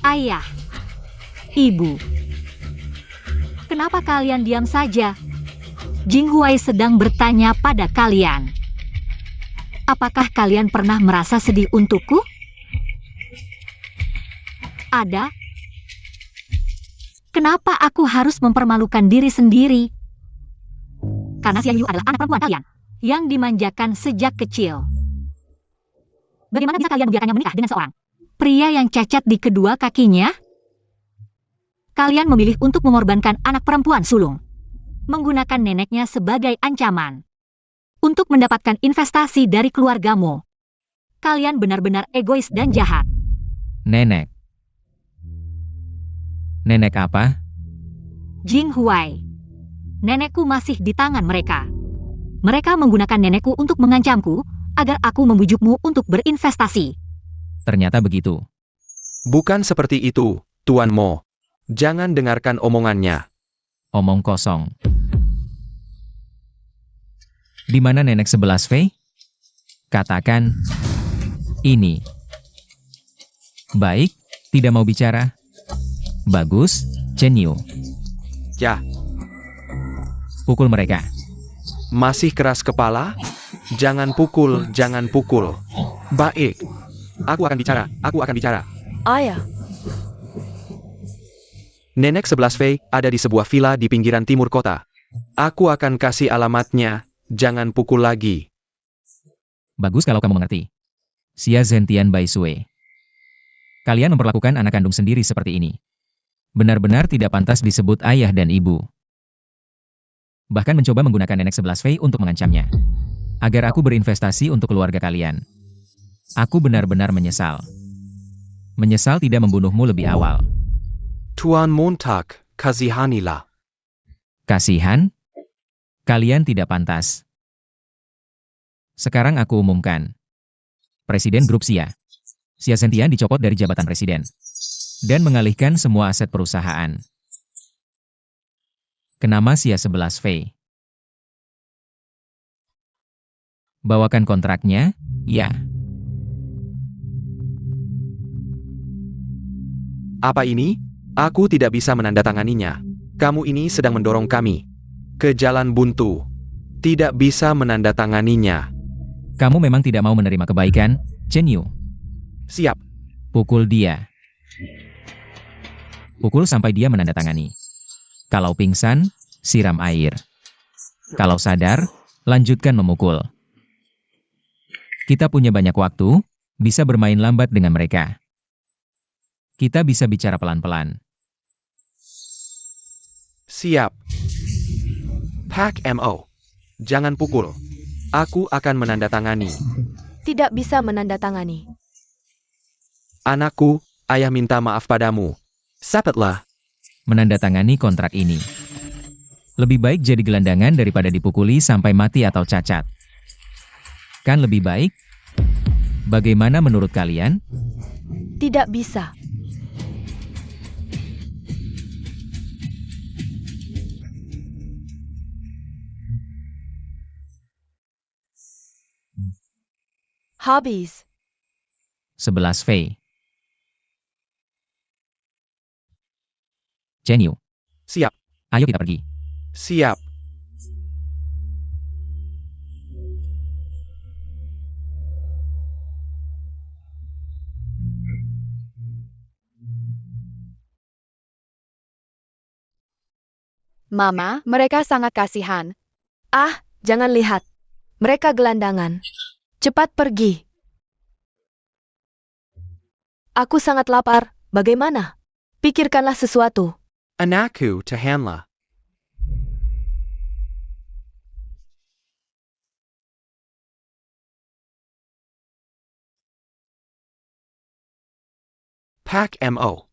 S2: Ayah. Ibu. Kenapa kalian diam saja? Jinghuai sedang bertanya pada kalian. Apakah kalian pernah merasa sedih untukku? Ada. Kenapa aku harus mempermalukan diri sendiri? Karena Xia Yu adalah anak perempuan kalian, yang dimanjakan sejak kecil. Bagaimana bisa kalian membiarkannya menikah dengan seorang pria yang cacat di kedua kakinya? Kalian memilih untuk mengorbankan anak perempuan sulung, menggunakan neneknya sebagai ancaman, untuk mendapatkan investasi dari keluargamu. Kalian benar-benar egois dan jahat.
S1: Nenek. Nenek apa?
S2: Jinghuai. Nenekku masih di tangan mereka. Mereka menggunakan nenekku untuk mengancamku, agar aku membujukmu untuk berinvestasi.
S1: Ternyata begitu.
S3: Bukan seperti itu, Tuan Mo. Jangan dengarkan omongannya.
S1: Omong kosong. Di mana nenek 11 Fei? Katakan. Ini. Baik, tidak mau bicara. Bagus, Chen Yu.
S3: Ya,
S1: Pukul mereka.
S3: masih keras kepala? Jangan pukul, jangan pukul. Baik. Aku akan bicara.
S4: Ayah.
S3: Nenek 11 Fei ada di sebuah villa di pinggiran timur kota. Aku akan kasih alamatnya, jangan pukul lagi.
S1: Bagus kalau kamu mengerti. Xia Zhentian Bai Sui. Kalian memperlakukan anak kandung sendiri seperti ini. Benar-benar tidak pantas disebut ayah dan ibu. Bahkan mencoba menggunakan nenek 11 Fei untuk mengancamnya. Agar aku berinvestasi untuk keluarga kalian. Aku benar-benar menyesal. Menyesal tidak membunuhmu lebih awal.
S3: Tuan Montag, kasihanilah.
S1: Kasihan? Kalian tidak pantas. Sekarang aku umumkan. Presiden Grup Xia. Xia Zhentian dicopot dari jabatan presiden. Dan mengalihkan semua aset perusahaan. Ke nama Xia 11 Fei. Bawakan kontraknya, ya.
S3: Apa ini? Aku tidak bisa menandatanganinya. Kamu ini sedang mendorong kami ke jalan buntu. Tidak bisa menandatanganinya.
S1: Kamu memang tidak mau menerima kebaikan, Chen Yu.
S3: Siap.
S1: Pukul dia. Pukul sampai dia menandatangani. Kalau pingsan, siram air. Kalau sadar, lanjutkan memukul. Kita punya banyak waktu, bisa bermain lambat dengan mereka. Kita bisa bicara pelan-pelan.
S3: Siap. Pak Mo. Jangan pukul. Aku akan menandatangani.
S4: Tidak bisa menandatangani.
S3: Anakku, ayah minta maaf padamu. Sapatlah.
S1: Menandatangani kontrak ini. Lebih baik jadi gelandangan daripada dipukuli sampai mati atau cacat. Kan lebih baik? Bagaimana menurut kalian?
S4: Tidak bisa. Habis.
S1: 11 Fei. Chen Yu,
S3: Siap.
S1: ayo kita pergi.
S3: Siap.
S5: Mama, mereka sangat kasihan.
S4: Ah, jangan lihat. Mereka gelandangan. Cepat pergi. Aku sangat lapar. Bagaimana? Pikirkanlah sesuatu.
S3: Anakku, tahanlah. Pak Mo.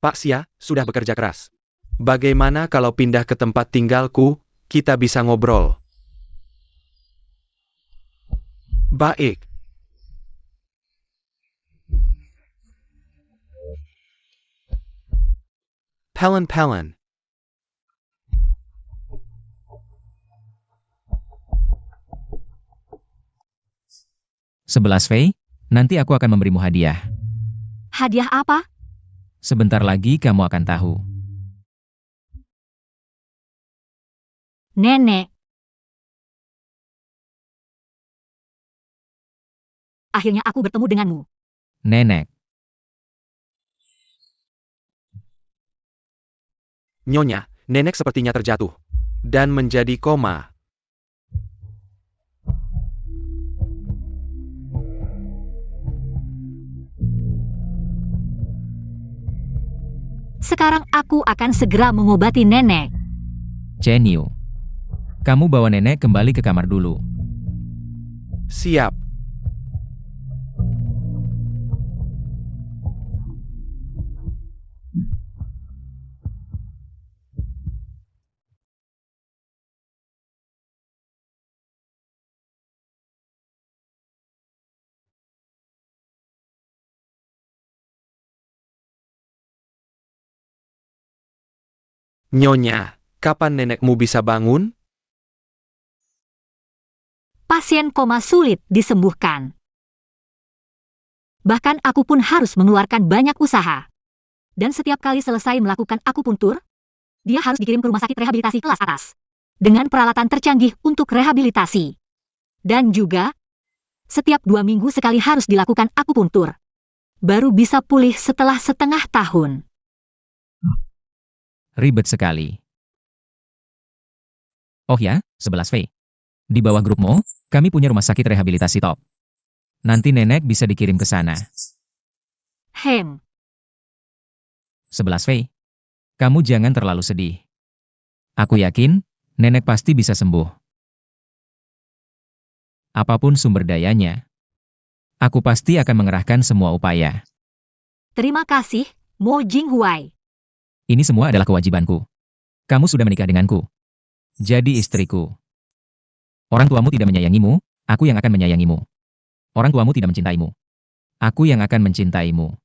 S3: Pak Xia sudah bekerja keras. Bagaimana kalau pindah ke tempat tinggalku, kita bisa ngobrol. Baik. Pelen-pelen.
S1: Sebelas Fei, nanti aku akan memberimu hadiah.
S2: Hadiah apa?
S1: Sebentar lagi kamu akan tahu.
S2: Nenek. Akhirnya aku bertemu denganmu.
S1: Nenek,
S3: Nyonya, nenek sepertinya terjatuh. Dan menjadi koma.
S2: Sekarang aku akan segera mengobati nenek.
S1: Chen Yu. Kamu bawa nenek kembali ke kamar dulu.
S3: Siap. Nyonya, kapan nenekmu bisa bangun?
S2: Pasien koma sulit disembuhkan. Bahkan aku pun harus mengeluarkan banyak usaha. Dan setiap kali selesai melakukan akupuntur, dia harus dikirim ke rumah sakit rehabilitasi kelas atas. Dengan peralatan tercanggih untuk rehabilitasi. Dan juga, setiap 2 minggu sekali harus dilakukan akupuntur. Baru bisa pulih setelah setengah tahun.
S1: Ribet sekali. Oh ya, 11 Fei. Di bawah grupmu, kami punya rumah sakit rehabilitasi top. Nanti nenek bisa dikirim ke sana.
S2: 11
S1: Fei. Kamu jangan terlalu sedih. Aku yakin, nenek pasti bisa sembuh. Apapun sumber dayanya, aku pasti akan mengerahkan semua upaya.
S2: Terima kasih, Mo Jinghuai.
S1: Ini semua adalah kewajibanku. Kamu sudah menikah denganku. Jadi istriku. Orang tuamu tidak menyayangimu, aku yang akan menyayangimu. Orang tuamu tidak mencintaimu. Aku yang akan mencintaimu.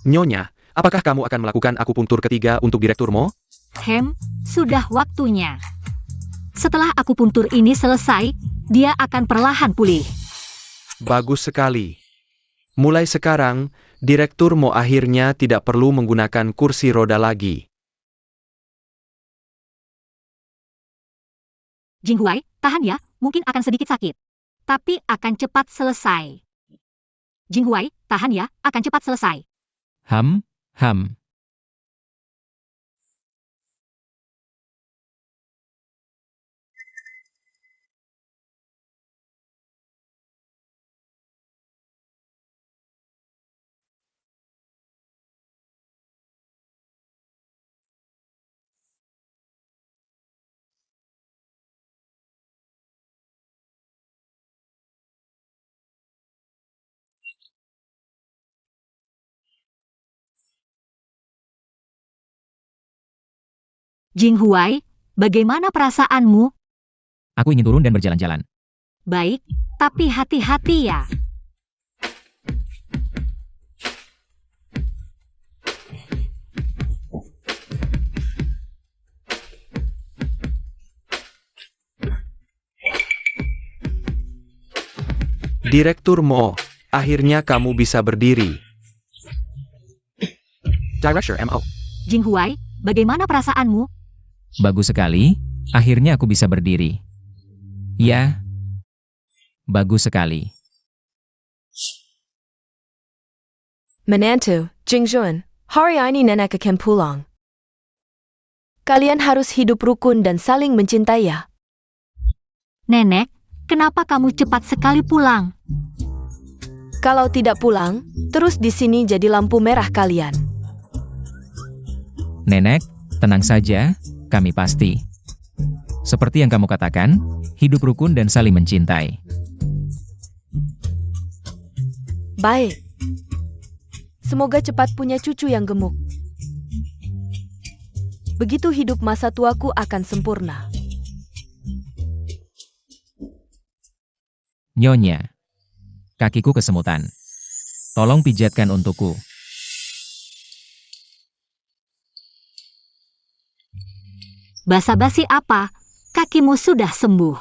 S3: Nyonya, apakah kamu akan melakukan akupuntur ketiga untuk Direktur Mo?
S2: Sudah waktunya. Setelah akupuntur ini selesai, dia akan perlahan pulih.
S3: Bagus sekali. Mulai sekarang, Direktur Mo akhirnya tidak perlu menggunakan kursi roda lagi.
S2: Jinghuai, tahan ya, mungkin akan sedikit sakit. Tapi akan cepat selesai. Jinghuai, tahan ya, akan cepat selesai.
S1: Ham, ham.
S2: Jinghuai, bagaimana perasaanmu?
S1: Aku ingin turun dan berjalan-jalan.
S2: Baik, tapi hati-hati ya.
S3: Direktur Mo, akhirnya kamu bisa berdiri. Director Mo.
S2: Jinghuai, bagaimana perasaanmu?
S1: Bagus sekali, akhirnya aku bisa berdiri. Ya, bagus sekali.
S4: Menantu, Jingjun, hari ini nenek akan pulang. Kalian harus hidup rukun dan saling mencintai ya.
S2: Nenek, kenapa kamu cepat sekali pulang?
S4: Kalau tidak pulang, terus di sini jadi lampu merah kalian.
S1: Nenek, tenang saja, kami pasti. Seperti yang kamu katakan, hidup rukun dan saling mencintai.
S4: Baik. Semoga cepat punya cucu yang gemuk. Begitu hidup masa tuaku akan sempurna.
S1: Nyonya, kakiku kesemutan. Tolong pijatkan untukku.
S2: Basa-basi apa? Kakimu sudah sembuh.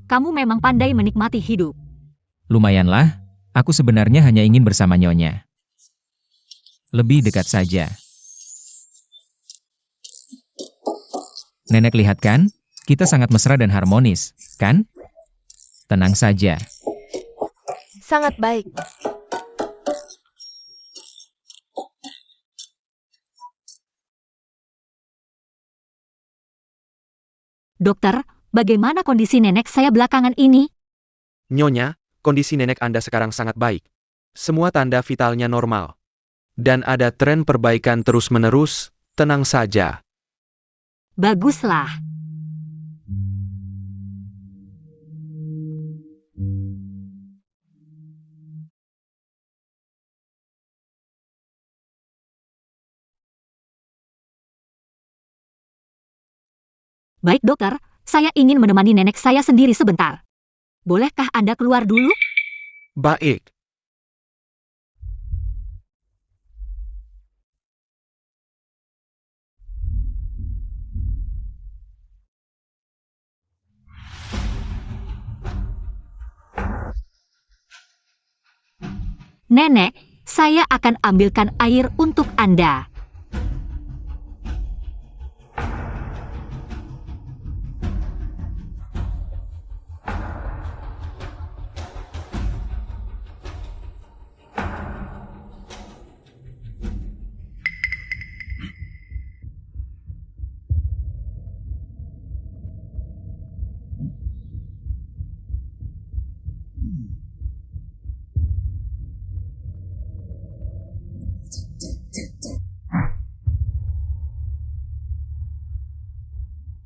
S2: Kamu memang pandai menikmati hidup.
S1: Lumayanlah, aku sebenarnya hanya ingin bersama Nyonya. Lebih dekat saja. Nenek lihat kan? Kita sangat mesra dan harmonis, kan? Tenang saja.
S4: Sangat baik.
S2: Dokter, bagaimana kondisi nenek saya belakangan ini?
S3: Nyonya, kondisi nenek Anda sekarang sangat baik. Semua tanda vitalnya normal. Dan ada tren perbaikan terus-menerus, tenang saja.
S2: Baguslah. Baik dokter, saya ingin menemani nenek saya sendiri sebentar. Bolehkah Anda keluar dulu?
S3: Baik.
S2: Nenek, saya akan ambilkan air untuk Anda.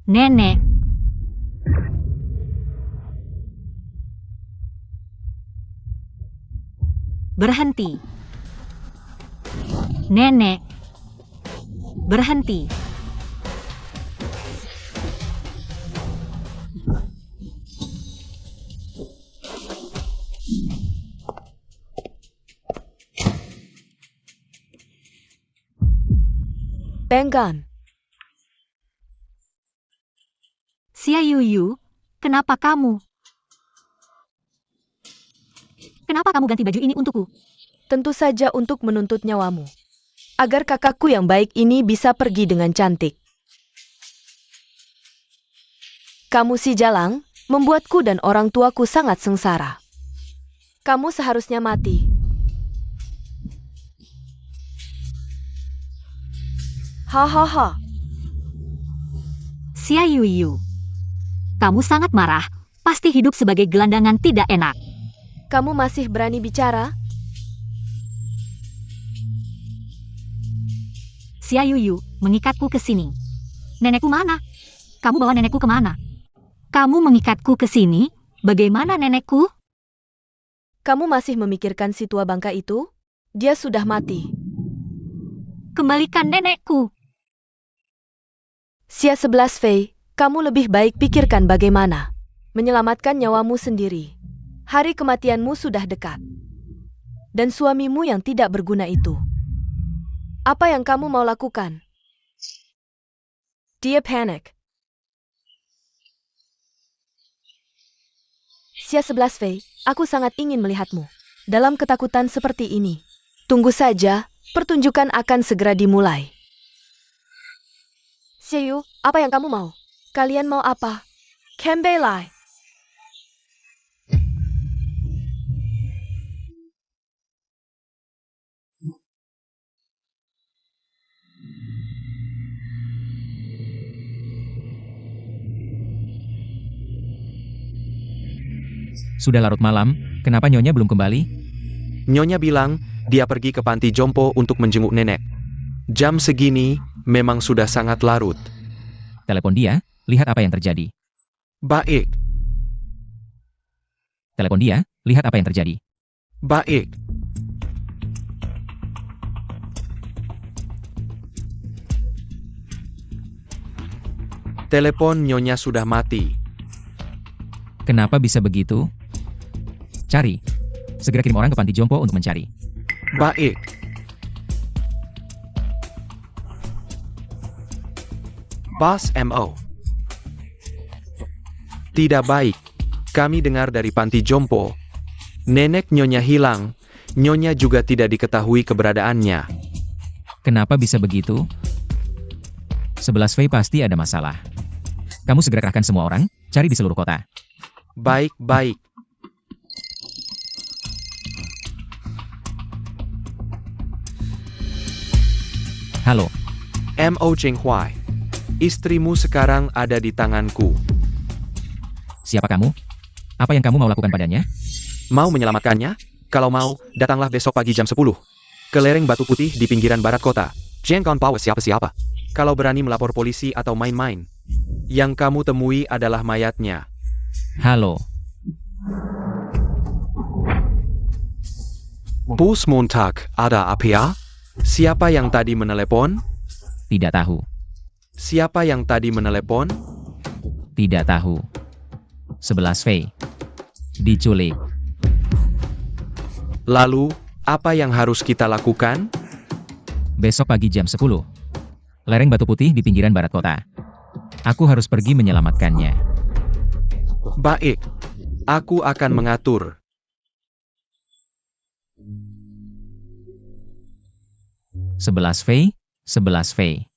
S2: Nenek. Berhenti. Nenek. Berhenti.
S4: Benggan.
S2: Xia Yuyu, kenapa kamu? Kenapa kamu ganti baju ini untukku?
S4: Tentu saja untuk menuntut nyawamu. Agar kakakku yang baik ini bisa pergi dengan cantik. Kamu si Jalang, membuatku dan orang tuaku sangat sengsara. Kamu seharusnya mati. Hahaha.
S2: Xia Yuyu, kamu sangat marah. Pasti hidup sebagai gelandangan tidak enak.
S4: Kamu masih berani bicara?
S2: Xia Yuyu mengikatku ke sini. Nenekku mana? Kamu bawa nenekku kemana? Kamu mengikatku ke sini? Bagaimana nenekku?
S4: Kamu masih memikirkan si tua bangka itu? Dia sudah mati.
S2: Kembalikan nenekku.
S4: Xia 11 Fei, kamu lebih baik pikirkan bagaimana menyelamatkan nyawamu sendiri. Hari kematianmu sudah dekat. Dan suamimu yang tidak berguna itu. Apa yang kamu mau lakukan? Dia panik. Xia 11 Fei, aku sangat ingin melihatmu dalam ketakutan seperti ini. Tunggu saja, pertunjukan akan segera dimulai. Xia Yu, apa yang kamu mau? Kalian mau apa? Kembe Lai.
S1: Sudah larut malam, kenapa Nyonya belum kembali?
S3: Nyonya bilang, dia pergi ke panti jompo untuk menjenguk nenek. Jam segini, memang sudah sangat larut.
S1: Telepon dia, lihat apa yang terjadi.
S3: Baik,
S1: Telepon dia, lihat apa yang terjadi.
S3: baik. Telepon Nyonya sudah mati.
S1: Kenapa bisa begitu? Cari. Segera kirim orang ke panti jompo untuk mencari.
S3: Baik. Bos MO. Tidak baik. Kami dengar dari panti jompo. Nenek Nyonya hilang. Nyonya juga tidak diketahui keberadaannya.
S1: Kenapa bisa begitu? 11 Fei pasti ada masalah. Kamu segera kerahkan semua orang, cari di seluruh kota.
S3: Baik, baik.
S1: Halo,
S3: MO Cheng Huai. Istrimu sekarang ada di tanganku.
S1: siapa kamu? Apa yang kamu mau lakukan padanya?
S3: Mau menyelamatkannya? Kalau mau, datanglah besok pagi jam 10. Ke lereng batu putih di pinggiran barat kota. Jangan bawa siapa-siapa. Kalau berani melapor polisi atau main-main. Yang kamu temui adalah mayatnya.
S1: Halo,
S3: Bus Montag, ada apa ya? Siapa yang tadi menelepon?
S1: tidak tahu.
S3: Siapa yang tadi menelepon?
S1: Tidak tahu. 11 Fei. Diculik.
S3: Lalu, apa yang harus kita lakukan?
S1: Besok pagi jam 10. Lereng batu putih di pinggiran barat kota. Aku harus pergi menyelamatkannya.
S3: Baik. Aku akan mengatur.
S1: Sebelas Fei, 11 Fei.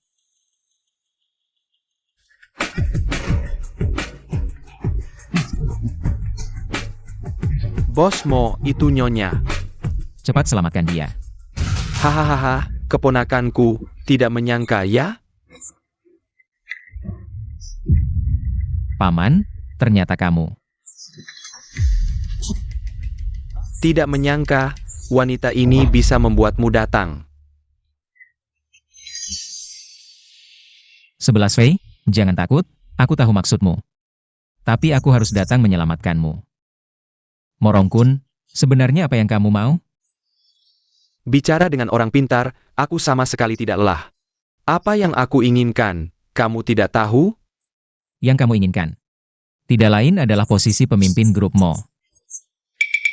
S3: Bos Mo, itu Nyonya.
S1: Cepat selamatkan dia.
S3: Hahaha, keponakanku, tidak menyangka ya?
S1: Paman, ternyata kamu.
S3: Tidak menyangka, wanita ini bisa membuatmu datang.
S1: 11 Fei, jangan takut, aku tahu maksudmu. Tapi aku harus datang menyelamatkanmu. Morongkun, sebenarnya apa yang kamu mau?
S3: Bicara dengan orang pintar, aku sama sekali tidak lelah. Apa yang aku inginkan, kamu tidak tahu?
S1: Yang kamu inginkan. Tidak lain adalah posisi pemimpin grup Mo.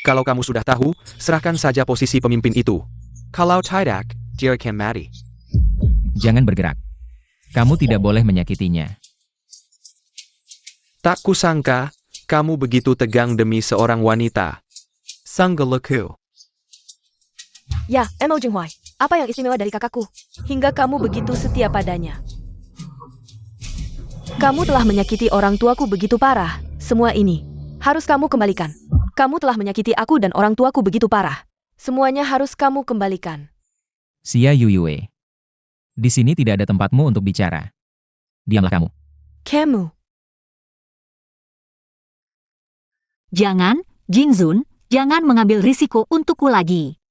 S3: Kalau kamu sudah tahu, serahkan saja posisi pemimpin itu. Kalau tidak, dia akan mati.
S1: Jangan bergerak. Kamu tidak boleh menyakitinya.
S3: Tak kusangka, kamu begitu tegang demi seorang wanita. Sanggeleku.
S4: Ya, Mo Jinghuai, apa yang istimewa dari kakakku? Hingga kamu begitu setia padanya. Kamu telah menyakiti orang tuaku begitu parah. Semua ini harus kamu kembalikan. Kamu telah menyakiti aku dan orang tuaku begitu parah. Semuanya harus kamu kembalikan.
S1: Xia Yuyue. Di sini tidak ada tempatmu untuk bicara. Diamlah kamu.
S4: Kamu.
S2: Jangan, Jinzun, jangan mengambil risiko untukku lagi.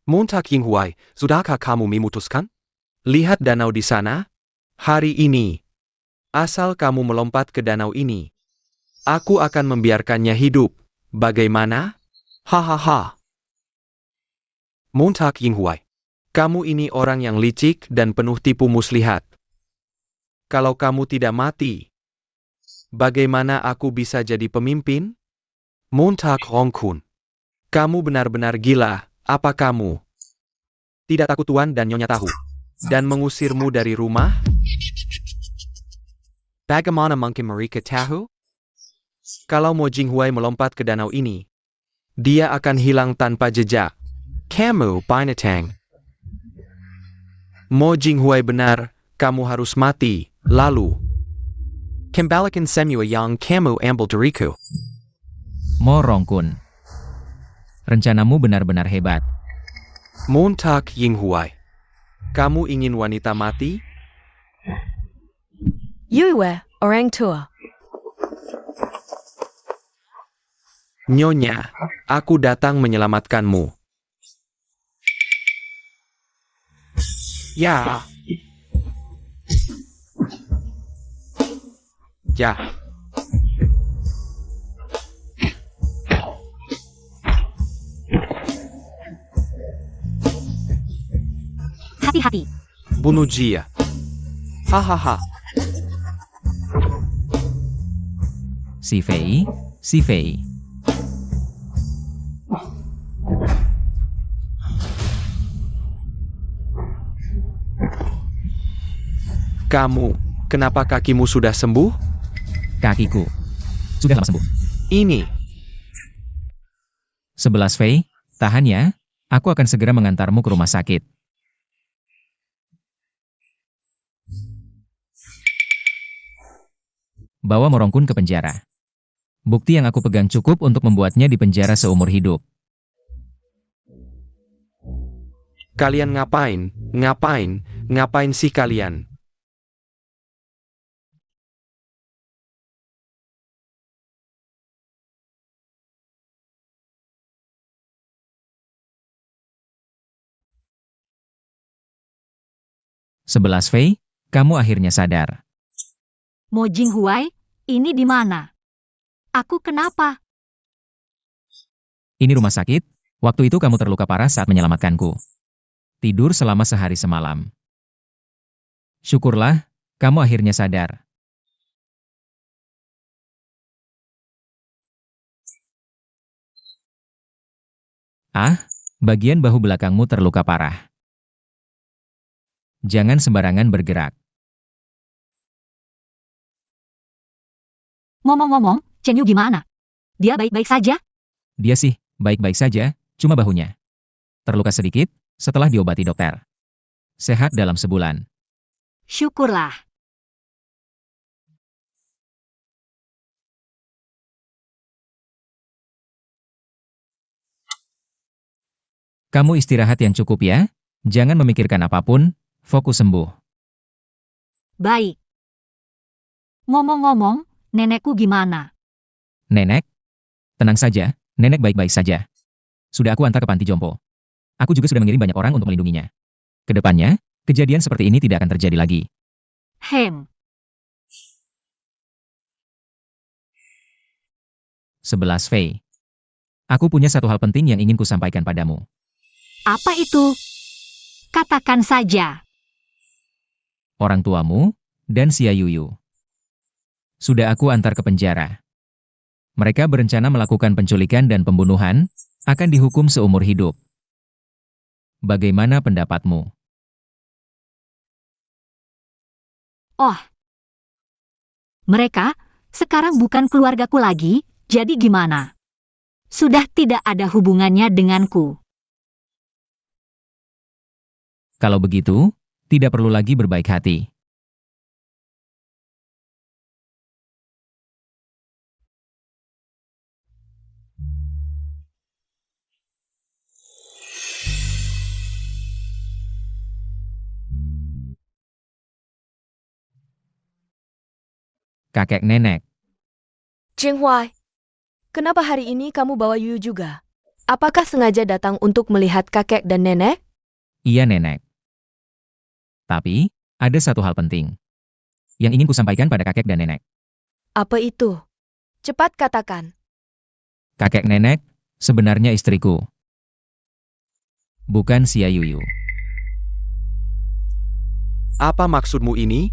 S3: Montak Yinghuai, sudahkah kamu memutuskan? Lihat danau di sana. Hari ini, asal kamu melompat ke danau ini, aku akan membiarkannya hidup. Bagaimana? Hahaha. Montak Yinghuai, kamu ini orang yang licik dan penuh tipu muslihat. Kalau kamu tidak mati, bagaimana aku bisa jadi pemimpin? Montak Hongkun, kamu benar-benar gila. Apa kamu tidak takut Tuan dan Nyonya tahu dan mengusirmu dari rumah? Bagaimana mungkin mereka tahu? Kalau Mo Jinghuai melompat ke danau ini, dia akan hilang tanpa jejak. Kamu binatang. Mo Jinghuai benar, kamu harus mati. Lalu, kembalikan semua yang kamu ambil dariku.
S1: Mo Rongkun. Rencanamu benar-benar hebat.
S3: Montak Yinghuai, kamu ingin wanita mati?
S4: Yuyue, orang tua.
S3: Nyonya, aku datang menyelamatkanmu. Ya. Ya.
S2: Hati-hati.
S3: Bunuh dia. Hahaha.
S1: Si Fei, si Fei.
S3: Kamu, kenapa kakimu sudah sembuh?
S1: Kakiku. Sudah lama sembuh.
S3: Ini.
S1: 11 Fei, tahan ya. Aku akan segera mengantarmu ke rumah sakit. Bawa Morongkun ke penjara. Bukti yang aku pegang cukup untuk membuatnya dipenjara seumur hidup.
S3: Kalian ngapain? Ngapain sih kalian?
S1: Sebelas Fei, kamu akhirnya sadar.
S2: Mo Jinghuai, ini di mana? Aku kenapa?
S1: Ini rumah sakit. Waktu itu kamu terluka parah saat menyelamatkanku. Tidur selama sehari semalam. Syukurlah, kamu akhirnya sadar. Ah, bagian bahu belakangmu terluka parah. Jangan sembarangan bergerak.
S2: Ngomong-ngomong, Chen Yu gimana? Dia baik-baik saja?
S1: Dia sih, baik-baik saja, cuma bahunya. Terluka sedikit, setelah diobati dokter. Sehat dalam sebulan.
S2: Syukurlah.
S1: Kamu istirahat yang cukup ya, jangan memikirkan apapun, fokus sembuh.
S2: Baik. Ngomong-ngomong, nenekku gimana?
S1: Nenek? Tenang saja, nenek baik-baik saja. Sudah aku antar ke panti jompo. Aku juga sudah mengirim banyak orang untuk melindunginya. Kedepannya, kejadian seperti ini tidak akan terjadi lagi. 11 Fei. Aku punya satu hal penting yang ingin kusampaikan padamu.
S2: Apa itu? Katakan saja.
S1: Orang tuamu, dan Xia Yuyu. Sudah aku antar ke penjara. Mereka berencana melakukan penculikan dan pembunuhan, akan dihukum seumur hidup. Bagaimana pendapatmu?
S2: Oh. Mereka sekarang bukan keluargaku lagi, jadi gimana? Sudah tidak ada hubungannya denganku.
S1: Kalau begitu, tidak perlu lagi berbaik hati. Kakek nenek,
S4: Jinghuai, kenapa hari ini kamu bawa Yuyu juga? Apakah sengaja datang untuk melihat kakek dan nenek?
S1: iya nenek. Tapi, ada satu hal penting yang ingin kusampaikan pada kakek dan nenek.
S4: Apa itu? Cepat katakan.
S1: Kakek nenek, sebenarnya istriku. Bukan Xia Yuyu.
S3: Apa maksudmu ini?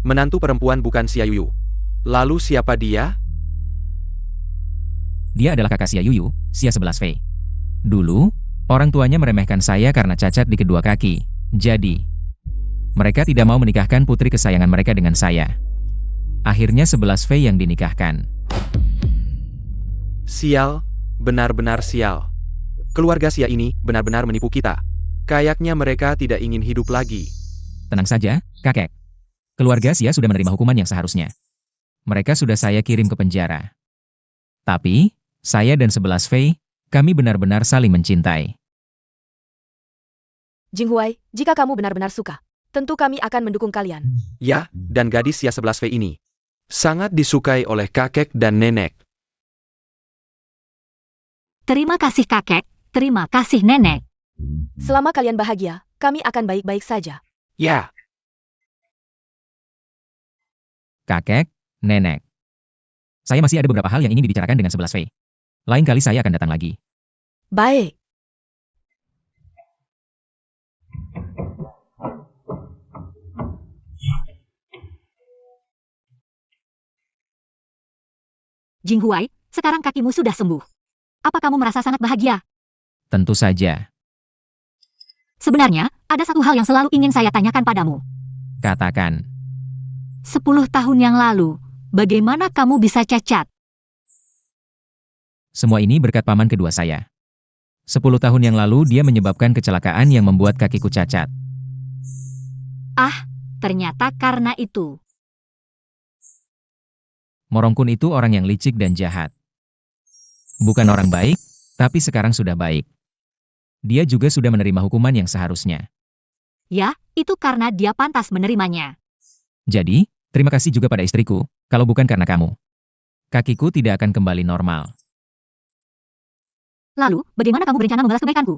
S3: Menantu perempuan bukan Xia Yuyu. Lalu siapa dia?
S1: Dia adalah kakak Xia Yuyu, Xia 11 Fei. Dulu, orang tuanya meremehkan saya karena cacat di kedua kaki. Jadi, mereka tidak mau menikahkan putri kesayangan mereka dengan saya. Akhirnya 11 Fei yang dinikahkan.
S3: Sial, benar-benar sial. Keluarga Xia ini benar-benar menipu kita. Kayaknya mereka tidak ingin hidup lagi.
S1: Tenang saja, kakek. Keluarga Xia sudah menerima hukuman yang seharusnya. Mereka sudah saya kirim ke penjara. Tapi, saya dan 11 Fei, kami benar-benar saling mencintai.
S4: Jinghuai, jika kamu benar-benar suka, tentu kami akan mendukung kalian.
S3: Ya, dan gadis Xia 11 Fei ini sangat disukai oleh kakek dan nenek.
S2: Terima kasih kakek, terima kasih nenek.
S4: Selama kalian bahagia, kami akan baik-baik saja.
S3: Ya,
S1: Kakek, nenek. Saya masih ada beberapa hal yang ingin dibicarakan dengan 11 Fei. Lain kali saya akan datang lagi.
S4: Baik.
S2: Jinghuai, sekarang kakimu sudah sembuh. Apa kamu merasa sangat bahagia?
S1: Tentu saja.
S2: Sebenarnya, ada satu hal yang selalu ingin saya tanyakan padamu.
S1: Katakan.
S2: 10 tahun yang lalu, bagaimana kamu bisa cacat?
S1: Semua ini berkat paman kedua saya. 10 tahun yang lalu dia menyebabkan kecelakaan yang membuat kakiku cacat.
S2: Ah, ternyata karena itu.
S1: Morongkun itu orang yang licik dan jahat. Bukan orang baik, tapi sekarang sudah baik. Dia juga sudah menerima hukuman yang seharusnya.
S2: Ya, itu karena dia pantas menerimanya.
S1: Jadi, terima kasih juga pada istriku, kalau bukan karena kamu. Kakiku tidak akan kembali normal.
S2: Lalu, bagaimana kamu berencana membalas kebaikanku?